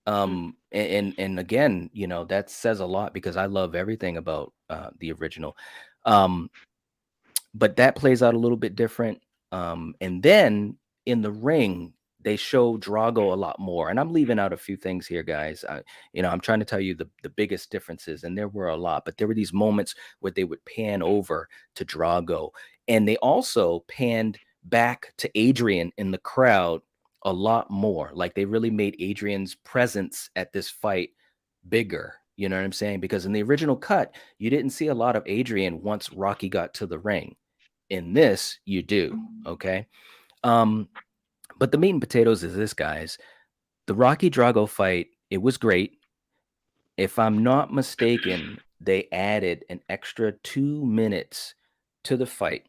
Speaker 2: Mm.
Speaker 1: And again, that says a lot because I love everything about the original. Um, but that plays out a little bit different. And then in the ring, they show Drago a lot more. And I'm leaving out a few things here, guys. I'm trying to tell you the biggest differences, and there were a lot, but there were these moments where they would pan over to Drago, and they also panned back to Adrian in the crowd a lot more. Like they really made Adrian's presence at this fight bigger. You know what I'm saying? Because in the original cut, you didn't see a lot of Adrian once Rocky got to the ring. In this, you do. Okay. Um, but the meat and potatoes is this, guys. The Rocky Drago fight, it was great. If I'm not mistaken, they added an extra 2 minutes to the fight.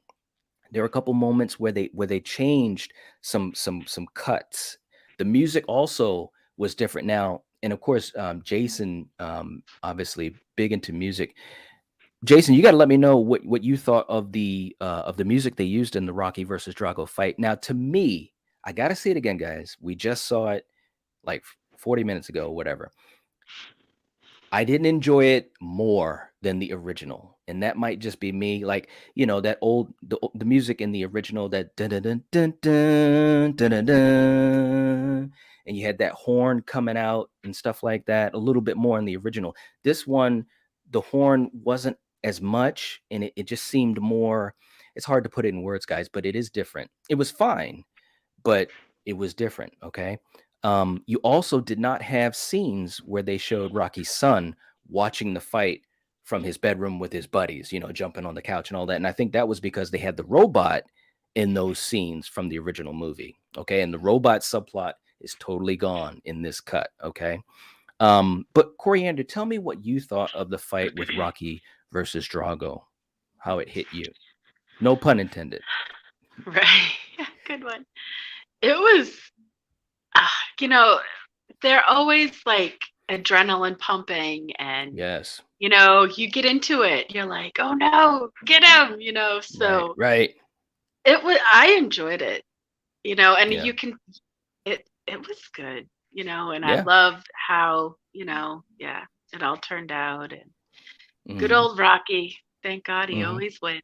Speaker 1: There were a couple moments where they changed some cuts. The music also was different now, and of course, Jason, obviously big into music. Jason, you got to let me know what you thought of the music they used in the Rocky versus Drago fight. Now, to me, I got to see it again, guys. We just saw it like 40 minutes ago, whatever. I didn't enjoy it more than the original, and that might just be me. Like, that the music in the original, that dun dun dun dun dun dun dun, dun, and you had that horn coming out and stuff like that. A little bit more in the original. This one, the horn wasn't as much, and it just seemed more. It's hard to put it in words, guys, but it is different. It was fine, but it was different. Okay. You also did not have scenes where they showed Rocky's son watching the fight from his bedroom with his buddies, jumping on the couch and all that. And I think that was because they had the robot in those scenes from the original movie. Okay. And the robot subplot is totally gone in this cut. Okay. But Coriander, tell me what you thought of the fight with Rocky versus Drago, how it hit you. No pun intended.
Speaker 2: Right. Good one. It was, ah, you know, they're always like adrenaline pumping and
Speaker 1: Yes.
Speaker 2: you get into it. You're like, "Oh no, get him,"
Speaker 1: Right.
Speaker 2: so
Speaker 1: Right.
Speaker 2: I enjoyed it, and
Speaker 1: Yeah.
Speaker 2: you can it was good, and I
Speaker 1: Yeah.
Speaker 2: love how, yeah, it all turned out and good
Speaker 1: Mhm.
Speaker 2: old Rocky. Thank God he
Speaker 1: Mhm.
Speaker 2: always wins.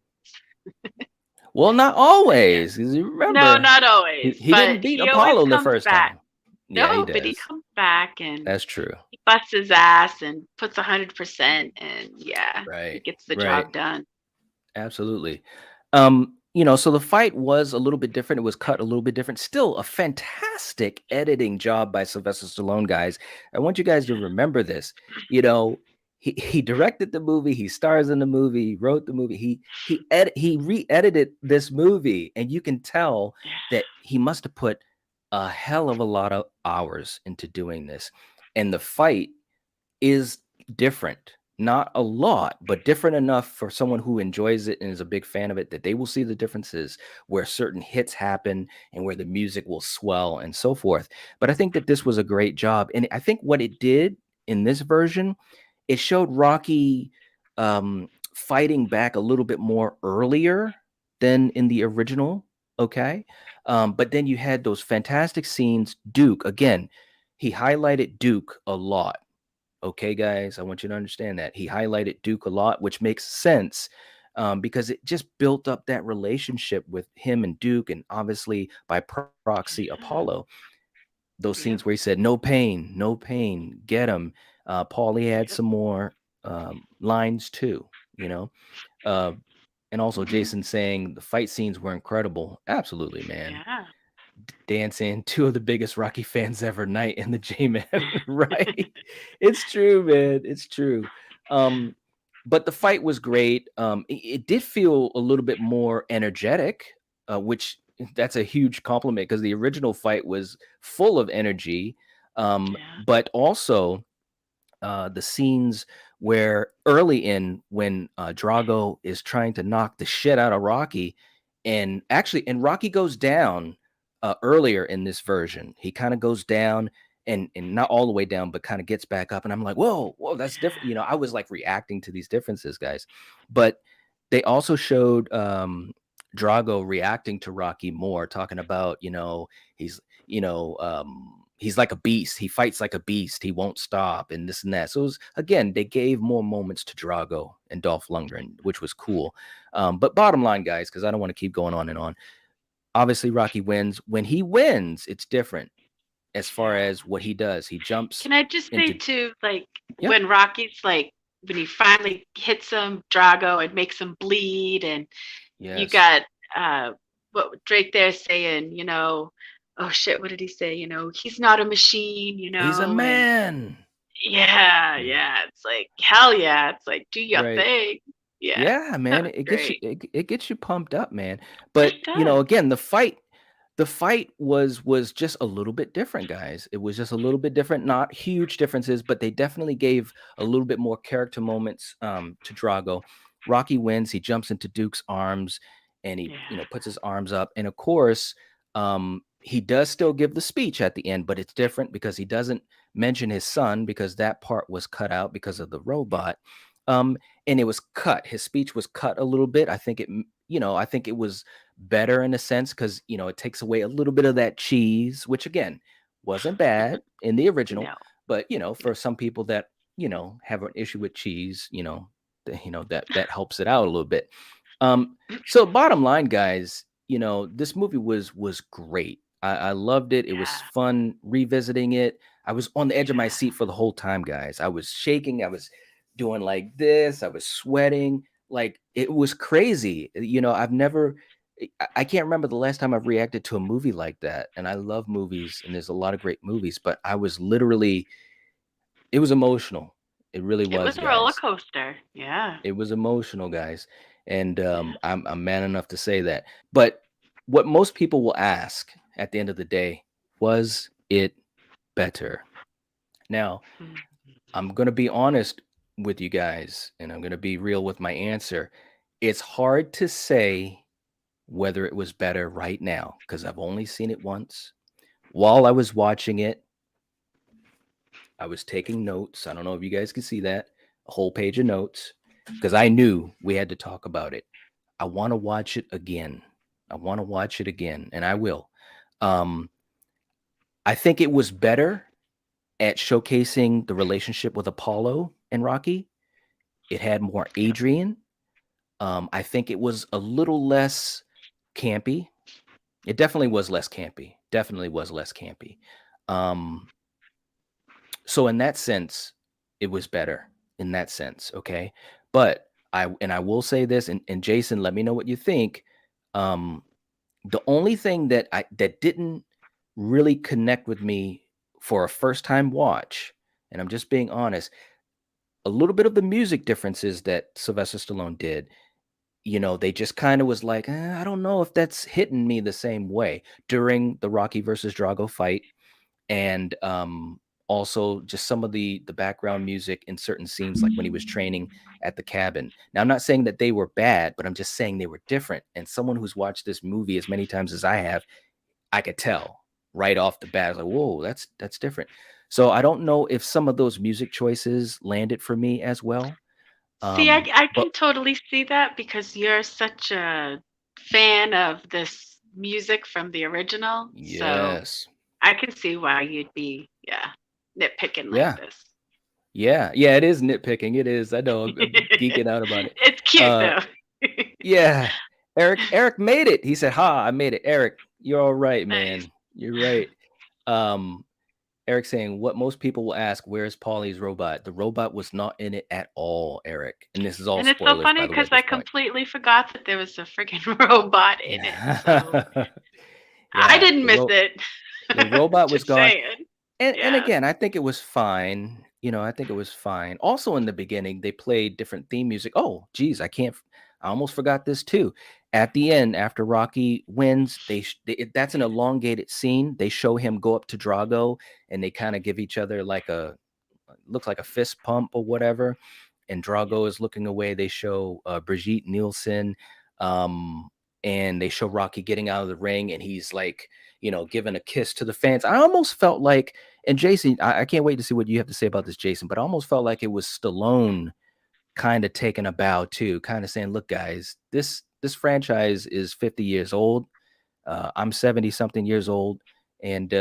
Speaker 1: Well, not
Speaker 2: Yeah.
Speaker 1: always, 'cause you
Speaker 2: No,
Speaker 1: remember
Speaker 2: not
Speaker 1: he
Speaker 2: always,
Speaker 1: he didn't
Speaker 2: but
Speaker 1: beat
Speaker 2: he always
Speaker 1: Apollo the
Speaker 2: comes
Speaker 1: first
Speaker 2: back.
Speaker 1: time. Yeah, he
Speaker 2: No, but he
Speaker 1: does.
Speaker 2: comes back and
Speaker 1: That's true.
Speaker 2: he busts his ass and puts 100% and yeah, he
Speaker 1: Right.
Speaker 2: gets the
Speaker 1: Right.
Speaker 2: job done.
Speaker 1: Absolutely. So the fight was a little bit different. It was cut a little bit different. Still a fantastic editing job by Sylvester Stallone, guys. I want you guys to remember this. You know, he directed the movie, he stars in the movie, he wrote the movie, he re-edited this movie, and you can tell
Speaker 2: Yeah.
Speaker 1: that he must have put a hell of a lot of hours into doing this. And the fight is different. Not a lot, but different enough for someone who enjoys it and is a big fan of it that they will see the differences where certain hits happen and where the music will swell and so forth. But I think that this was a great job. And I think what it did in this version, it showed Rocky fighting back a little bit more earlier than in the original. Okay. But then you had those fantastic scenes. Duke, again, he highlighted Duke a lot. Okay, guys, I want you to understand that he highlighted Duke a lot, which makes sense because it just built up that relationship with him and Duke, and obviously by proxy,
Speaker 2: Yeah.
Speaker 1: Apollo. Those
Speaker 2: Yep.
Speaker 1: scenes where he said, "No pain, no pain, get him." Paulie had
Speaker 2: Yep.
Speaker 1: some more lines too, uh, and also
Speaker 2: Mhm.
Speaker 1: Jason saying the fight scenes were incredible. Absolutely, man.
Speaker 2: Yeah.
Speaker 1: dancing, two of the biggest Rocky fans ever night in the J-Man, right? It's true, man. It's true. Um, but the fight was great. It did feel a little bit more energetic, which that's a huge compliment because the original fight was full of energy.
Speaker 2: Yeah.
Speaker 1: But also the scenes where early in when Drago is trying to knock the shit out of Rocky, and Rocky goes down earlier in this version. He kind of goes down and not all the way down, but kind of gets back up. And I'm like, whoa, that's different. I was like reacting to these differences, guys. But they also showed Drago reacting to Rocky more, talking about, he's he's like a beast. He fights like a beast. He won't stop and this and that. So it was, again, they gave more moments to Drago and Dolph Lundgren, which was cool. But bottom line, guys, because I don't want to keep going on and on. Obviously, Rocky wins. When he wins, it's different as far
Speaker 2: Yeah.
Speaker 1: as what he does. He jumps
Speaker 2: Can I just say
Speaker 1: into,
Speaker 2: too, like
Speaker 1: yeah,
Speaker 2: when Rocky's like when he finally hits him, Drago, and makes him bleed, and you
Speaker 1: yes,
Speaker 2: got what Drake there saying, oh shit, what did he say? He's not a machine,
Speaker 1: he's a
Speaker 2: and
Speaker 1: man.
Speaker 2: yeah,
Speaker 1: Yeah,
Speaker 2: yeah, it's like hell yeah, it's like do your
Speaker 1: right.
Speaker 2: thing. Yeah,
Speaker 1: Yeah,
Speaker 2: that
Speaker 1: man,
Speaker 2: was
Speaker 1: it gets you
Speaker 2: great.
Speaker 1: it gets you pumped up, man.
Speaker 2: It
Speaker 1: But,
Speaker 2: does.
Speaker 1: again, the fight was just a little bit different, guys. It was just a little bit different, not huge differences, but they definitely gave a little bit more character moments to Drago. Rocky wins, he jumps into Duke's arms and he,
Speaker 2: Yeah.
Speaker 1: puts his arms up. And of course, he does still give the speech at the end, but it's different because he doesn't mention his son because that part was cut out because of the robot. Um, and it was cut. His speech was cut a little bit. I think it was better in a sense because it takes away a little bit of that cheese, which again wasn't bad in the original,
Speaker 2: No.
Speaker 1: but
Speaker 2: No.
Speaker 1: for some people that have an issue with cheese, that helps it out a little bit. So bottom line, guys, this movie was great. I loved it. It was
Speaker 2: Yeah.
Speaker 1: fun revisiting it. I was on the edge of my
Speaker 2: Yeah.
Speaker 1: seat for the whole time, guys. I was shaking. I was doing like this. I was sweating. Like it was crazy. I've never I can't remember the last time I've reacted to a movie like that. And I love movies and there's a lot of great movies, but I was literally it was emotional. It really
Speaker 2: It
Speaker 1: was,
Speaker 2: was a roller
Speaker 1: guys.
Speaker 2: coaster. Yeah.
Speaker 1: It was emotional, guys. And
Speaker 2: Yeah.
Speaker 1: I'm man enough to say that. But what most people will ask at the end of the day, was it better? Now,
Speaker 2: Mm.
Speaker 1: I'm going to be honest with you guys and I'm going to be real with my answer. It's hard to say whether it was better right now because I've only seen it once. While I was watching it, I was taking notes. I don't know if you guys can see that, a whole page of notes, because I knew we had to talk about it. I want to watch it again. I want to watch it again, and I will. Um, I think it was better at showcasing the relationship with Apollo and Rocky. It had more
Speaker 2: Yep.
Speaker 1: Adrian. I think it was a little less campy. It definitely was less campy. Definitely was less campy. Um, so in that sense, it was better in that sense. Okay. But I will say this, and Jason, let me know what you think. Um, the only thing that didn't really connect with me for a first time watch, and I'm just being honest, a little bit of the music differences that Sylvester Stallone did, they just kind of was like, I don't know if that's hitting me the same way during the Rocky versus Drago fight and also just some of the background music in certain scenes like when he was training at the cabin. Now I'm not saying that they were bad, but I'm just saying they were different, and someone who's watched this movie as many times as I have, I could tell right off the bat. I was like, whoa, that's different. So I don't know if some of those music choices landed for me as well.
Speaker 2: See, I
Speaker 1: But
Speaker 2: can totally see that because you're such a fan of this music from the original. So
Speaker 1: yes,
Speaker 2: I can see why you'd be, yeah, nitpicking like
Speaker 1: yeah,
Speaker 2: this.
Speaker 1: yeah, it is nitpicking. It is. I know I'm geeking out about it.
Speaker 2: It's cute
Speaker 1: uh
Speaker 2: though.
Speaker 1: Yeah. Eric made it. He said, "Ha, I made it." Eric, you're all right,
Speaker 2: Nice.
Speaker 1: man. You're right. Um, Eric saying, "What most people will ask, where's Polly's robot? The robot was not in it at all, Eric." And this is all
Speaker 2: And it's so
Speaker 1: spoilers, by
Speaker 2: funny
Speaker 1: the way,
Speaker 2: because
Speaker 1: at
Speaker 2: I
Speaker 1: this point.
Speaker 2: completely forgot that there was a freaking robot in it. So I
Speaker 1: Yeah,
Speaker 2: didn't miss it.
Speaker 1: the robot was
Speaker 2: Just
Speaker 1: gone.
Speaker 2: saying.
Speaker 1: And
Speaker 2: Yeah.
Speaker 1: again, I think it was fine. I think it was fine. Also, in the beginning, they played different theme music. Oh, geez, I almost forgot this too. At the end, after Rocky wins, that's an elongated scene. They show him go up to Drago, and they kind of give each other like looks like a fist pump or whatever. And
Speaker 2: Yeah.
Speaker 1: Drago is looking away. They show Brigitte Nielsen, um, and they show Rocky getting out of the ring, and he's like, giving a kiss to the fans. I almost felt like, and Jason, I can't wait to see what you have to say about this, Jason. But I almost felt like it was Stallone kind of taking a bow too, kind of saying, "Look, guys, this franchise is 50 years old. I'm 70 something years old, and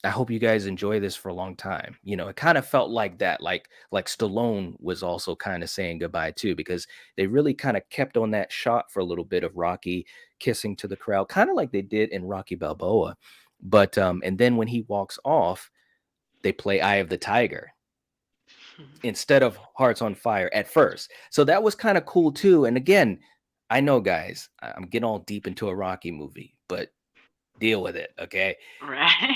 Speaker 1: I hope you guys enjoy this for a long time." It kind of felt like that, like Stallone was also kind of saying goodbye too, because they really kind of kept on that shot for a little bit of Rocky kissing to the crowd, kind of like they did in Rocky Balboa. But and then when he walks off, they play Eye of the Tiger instead of Hearts on Fire at first. So that was kind of cool too. And again, I know, guys, I'm getting all deep into a Rocky movie, but deal with it, okay?
Speaker 2: Right.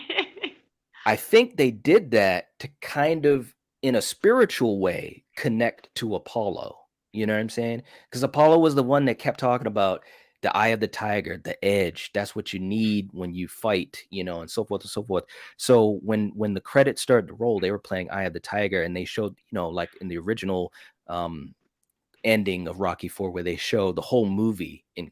Speaker 1: I think they did that to kind of, in a spiritual way, connect to Apollo. You know what I'm saying? Because Apollo was the one that kept talking about the eye of the tiger, the edge. That's what you need when you fight, and so forth and so forth. So when the credits started to roll, they were playing Eye of the Tiger, and they showed, like in the original ending of Rocky 4, where they show the whole movie in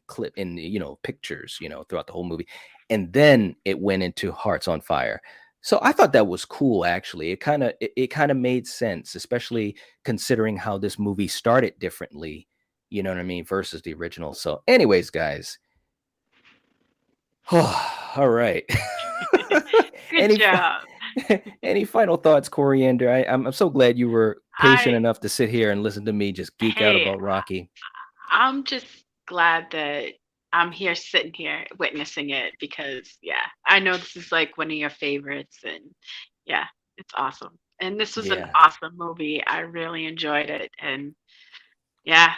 Speaker 1: pictures, throughout the whole movie. And then it went into Hearts on Fire. So I thought that was cool actually. It kind of made sense, especially considering how this movie started differently, you know what I mean, versus the original. So anyways, guys. All right.
Speaker 2: Good
Speaker 1: any
Speaker 2: job.
Speaker 1: any final thoughts, Coriander? I'm so glad you were patient
Speaker 2: I
Speaker 1: enough to sit here and listen to me just geek out
Speaker 2: Hey,
Speaker 1: about Rocky.
Speaker 2: I'm just glad that I'm here sitting here witnessing it because yeah, I know this is like one of your favorites and yeah, it's awesome. And this was an
Speaker 1: Yeah.
Speaker 2: awesome movie. I really enjoyed it and yeah,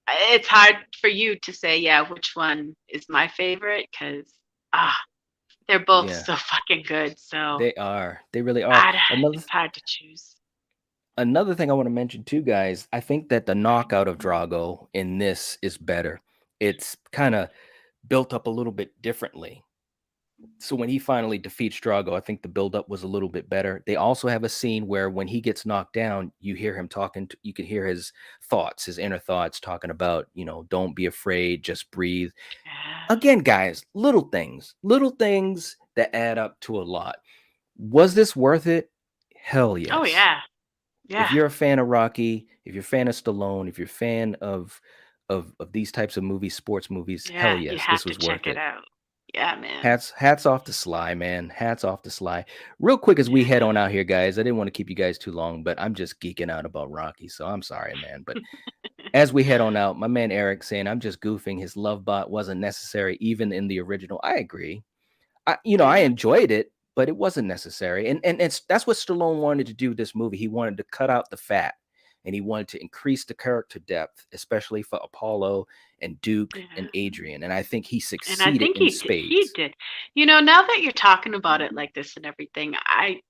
Speaker 2: it's hard for you to say yeah, which one is my favorite cuz ah, they're both
Speaker 1: Yeah.
Speaker 2: so fucking good. So
Speaker 1: They are. They really are.
Speaker 2: I
Speaker 1: Another
Speaker 2: it's hard to choose.
Speaker 1: another thing I want to mention too, guys, I think that the knockout of Drago in this is better. It's kind of built up a little bit differently. So when he finally defeats Drago, I think the buildup was a little bit better. They also have a scene where when he gets knocked down, you hear him talking. You can hear his thoughts, his inner thoughts, talking about, don't be afraid, just breathe.
Speaker 2: Yeah.
Speaker 1: Again, guys, little things that add up to a lot. Was this worth it? Hell
Speaker 2: Oh
Speaker 1: yes.
Speaker 2: yeah.
Speaker 1: If
Speaker 2: Yeah.
Speaker 1: you're a fan of Rocky, if you're a fan of Stallone, if you're a fan of these types of movies, sports movies, hell
Speaker 2: Yeah, you
Speaker 1: yes,
Speaker 2: have
Speaker 1: this
Speaker 2: to
Speaker 1: was
Speaker 2: check
Speaker 1: worth
Speaker 2: it
Speaker 1: it.
Speaker 2: out. Yeah, man.
Speaker 1: Hats off to Sly, man. Hats off to Sly. Real quick as we head on out here, guys. I didn't want to keep you guys too long, but I'm just geeking out about Rocky, so I'm sorry, man. But as we head on out, my man Eric saying I'm just goofing. His love bot wasn't necessary even in the original. I agree. I
Speaker 2: Yeah.
Speaker 1: enjoyed it, but it wasn't necessary. And that's what Stallone wanted to do with this movie. He wanted to cut out the fat and he wanted to increase the character depth, especially for Apollo and Duke and
Speaker 2: Yeah.
Speaker 1: Adrian. And I think he
Speaker 2: And I
Speaker 1: succeeded
Speaker 2: think
Speaker 1: in
Speaker 2: he
Speaker 1: spades.
Speaker 2: did. You know, now that you're talking about it like this and everything, I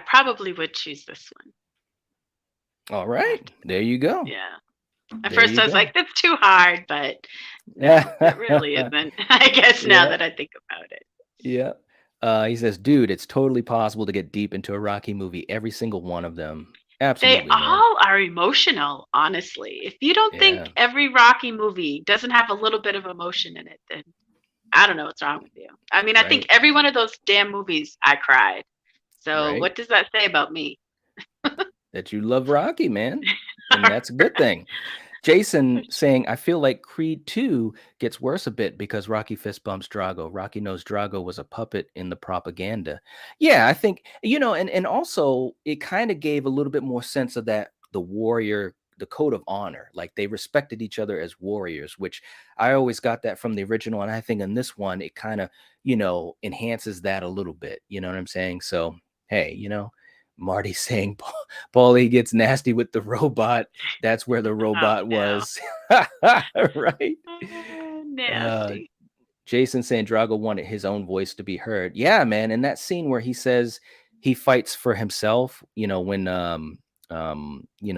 Speaker 2: probably would choose this one.
Speaker 1: All
Speaker 2: I
Speaker 1: right.
Speaker 2: have to
Speaker 1: There you go.
Speaker 2: yeah. At
Speaker 1: There
Speaker 2: first
Speaker 1: you
Speaker 2: I was
Speaker 1: go.
Speaker 2: like, that's too hard, but no, it really
Speaker 1: Yeah.
Speaker 2: isn't. I guess now
Speaker 1: Yeah.
Speaker 2: that I think about it.
Speaker 1: Yeah. He says, dude, it's totally possible to get deep into a Rocky movie. Every single one of them.
Speaker 2: They
Speaker 1: Absolutely, man.
Speaker 2: all are emotional, honestly. If you don't
Speaker 1: Yeah.
Speaker 2: think every Rocky movie doesn't have a little bit of emotion in it, then I don't know what's wrong with you. I mean, I think
Speaker 1: Right.
Speaker 2: every one of those damn movies I cried. So
Speaker 1: Right.
Speaker 2: what does that say about me?
Speaker 1: That you love Rocky, man. And that's a good thing. Jason saying, I feel like Creed 2 gets worse a bit because Rocky fist bumps Drago. Rocky knows Drago was a puppet in the propaganda. Yeah, I think, and also it kind of gave a little bit more sense of that, the warrior, the code of honor. Like they respected each other as warriors, which I always got that from the original. And I think in this one, it kind of, enhances that a little bit. You know what I'm saying? So, hey, Marty saying Paulie gets nasty with the robot. That's where the
Speaker 2: Oh
Speaker 1: robot
Speaker 2: no.
Speaker 1: was. Right. Uh,
Speaker 2: Nasty.
Speaker 1: Jason saying Drago wanted his own voice to be heard. Yeah, man. And that scene where he says he fights for himself, when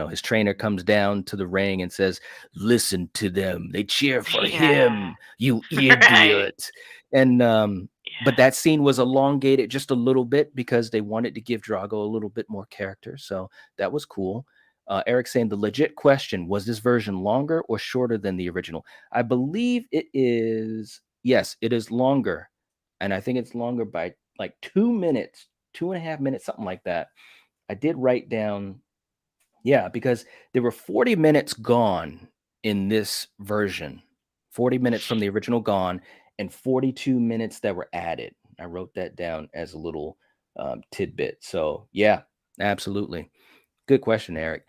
Speaker 1: his trainer comes down to the ring and says, "Listen to them. They cheer for
Speaker 2: Yeah.
Speaker 1: him, you
Speaker 2: Right.
Speaker 1: idiot." And but
Speaker 2: Yeah.
Speaker 1: that scene was elongated just a little bit because they wanted to give Drago a little bit more character. So that was cool. Eric saying the legit question was this version longer or shorter than the original? I believe it is. Yes, it is longer, and I think it's longer by like 2 minutes, 2.5 minutes, something like that. I did write down, yeah, because there were 40 minutes gone in this version, 40 minutes from the original gone, and 42 minutes that were added. I wrote that down as a little tidbit. So yeah, absolutely. Good question, Eric.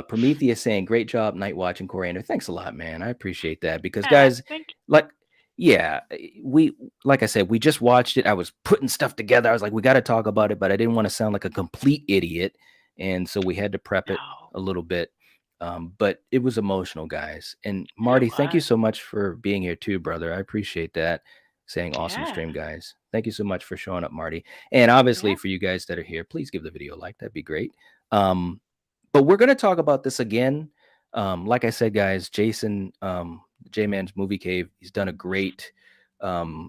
Speaker 1: Prometheus saying, "Great job, Night Watch and Coriander." Thanks a lot, man. I appreciate that because,
Speaker 2: Yeah.
Speaker 1: guys,
Speaker 2: Thank
Speaker 1: like, yeah, we, like I said, we just watched it. I was putting stuff together. I was like, we got to talk about it, but I didn't want to sound like a complete idiot, and so we had to prep
Speaker 2: you.
Speaker 1: it
Speaker 2: No,
Speaker 1: a little bit. But it was emotional, guys. And
Speaker 2: it
Speaker 1: Marty, thank you
Speaker 2: was.
Speaker 1: so much for being here too, brother. I appreciate that. Saying awesome
Speaker 2: Yeah.
Speaker 1: stream, guys. Thank you so much for showing up, Marty. And obviously,
Speaker 2: Yeah.
Speaker 1: for you guys that are here, please give the video a like. That'd be great. Um, but we're going to talk about this again. Like I said, guys, Jason, J Man's Movie Cave, he's done a great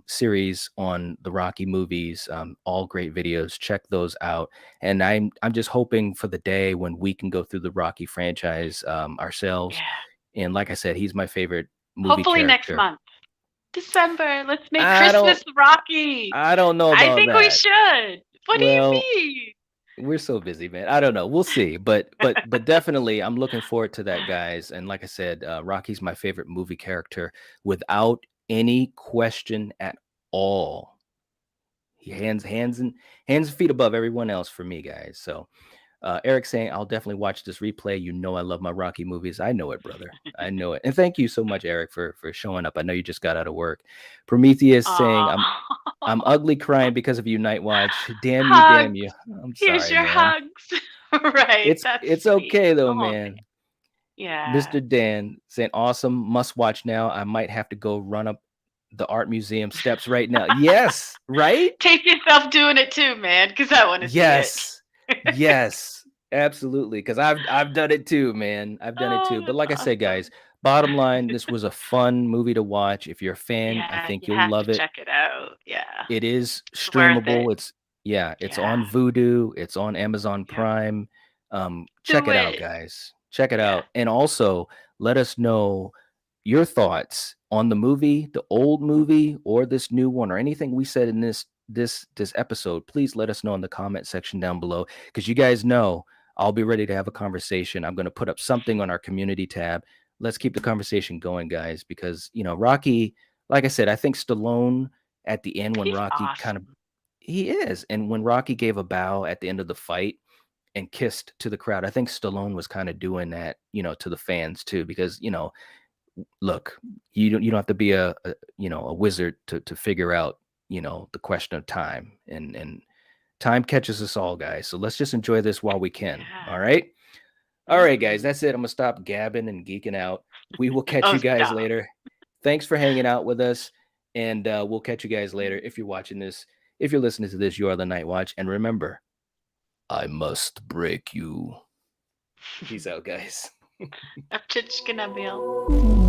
Speaker 1: series on the Rocky movies. All great videos. Check those out. And I'm just hoping for the day when we can go through the Rocky franchise ourselves.
Speaker 2: Yeah.
Speaker 1: And like I said, he's my favorite movie
Speaker 2: Hopefully next
Speaker 1: character.
Speaker 2: month. December. Let's make
Speaker 1: I don't
Speaker 2: Christmas Rocky.
Speaker 1: I don't know
Speaker 2: I
Speaker 1: about
Speaker 2: think we
Speaker 1: that.
Speaker 2: should. What do you
Speaker 1: Well,
Speaker 2: mean?
Speaker 1: we're so busy, man. I don't know. We'll see. But definitely I'm looking forward to that, guys. And like I said, Rocky's my favorite movie character without any question at all. He hands and feet above everyone else for me, guys. So Eric saying, I'll definitely watch this replay. You know I love my Rocky movies. I know it, brother. I know it. And thank you so much, Eric, for showing up. I know you just got out of work. Prometheus saying,
Speaker 2: Aw.
Speaker 1: I'm ugly crying because of you, Night Watch. Damn you, damn
Speaker 2: Hugs.
Speaker 1: you. I'm
Speaker 2: Here's
Speaker 1: sorry,
Speaker 2: your
Speaker 1: man.
Speaker 2: hugs. Right. That's
Speaker 1: It's
Speaker 2: sweet.
Speaker 1: okay though,
Speaker 2: Oh, man.
Speaker 1: man.
Speaker 2: Yeah.
Speaker 1: Mr. Dan saying, awesome, must watch now. I might have to go run up the art museum steps right now. Yes, right?
Speaker 2: Take yourself doing it too, man, because I want to see it.
Speaker 1: Yes. Yes. Absolutely. Because I've done it too, man. I've done it
Speaker 2: Oh,
Speaker 1: too. But
Speaker 2: that's
Speaker 1: like I said,
Speaker 2: awesome.
Speaker 1: guys, bottom line, this was a fun movie to watch. If you're a fan, I
Speaker 2: Yeah,
Speaker 1: think
Speaker 2: you
Speaker 1: you'll
Speaker 2: have to
Speaker 1: love it.
Speaker 2: check it out. Yeah.
Speaker 1: It is
Speaker 2: It's worth it.
Speaker 1: streamable. It's
Speaker 2: Yeah.
Speaker 1: on Vudu, it's on Amazon
Speaker 2: Yep.
Speaker 1: Prime. Check
Speaker 2: Do
Speaker 1: it out,
Speaker 2: it.
Speaker 1: guys. Check it
Speaker 2: Yeah.
Speaker 1: out. And also let us know your thoughts on the movie, the old movie, or this new one, or anything we said in this episode. Please let us know in the comment section down below. Because you guys know I'll be ready to have a conversation. I'm going to put up something on our community tab. Let's keep the conversation going, guys, because Rocky, like I said, I think Stallone at the end when
Speaker 2: He's
Speaker 1: Rocky kind of
Speaker 2: awesome.
Speaker 1: he is. And when Rocky gave a bow at the end of the fight and kissed to the crowd, I think Stallone was kind of doing that, to the fans too, because, look, you don't have to be a wizard to figure out, the question of time and time catches us all, guys. So let's just enjoy this while we can.
Speaker 2: Yeah.
Speaker 1: All right. All right, guys,
Speaker 2: Mm-hmm.
Speaker 1: that's it. I'm gonna stop gabbing and geeking out. We will catch
Speaker 2: Oh,
Speaker 1: you guys
Speaker 2: stop.
Speaker 1: later. Thanks for hanging out with us, and we'll catch you guys later. If you're watching this, if you're listening to this, you are the Night Watch, and remember, I must break you. Peace out, guys.
Speaker 2: Apčička nabil.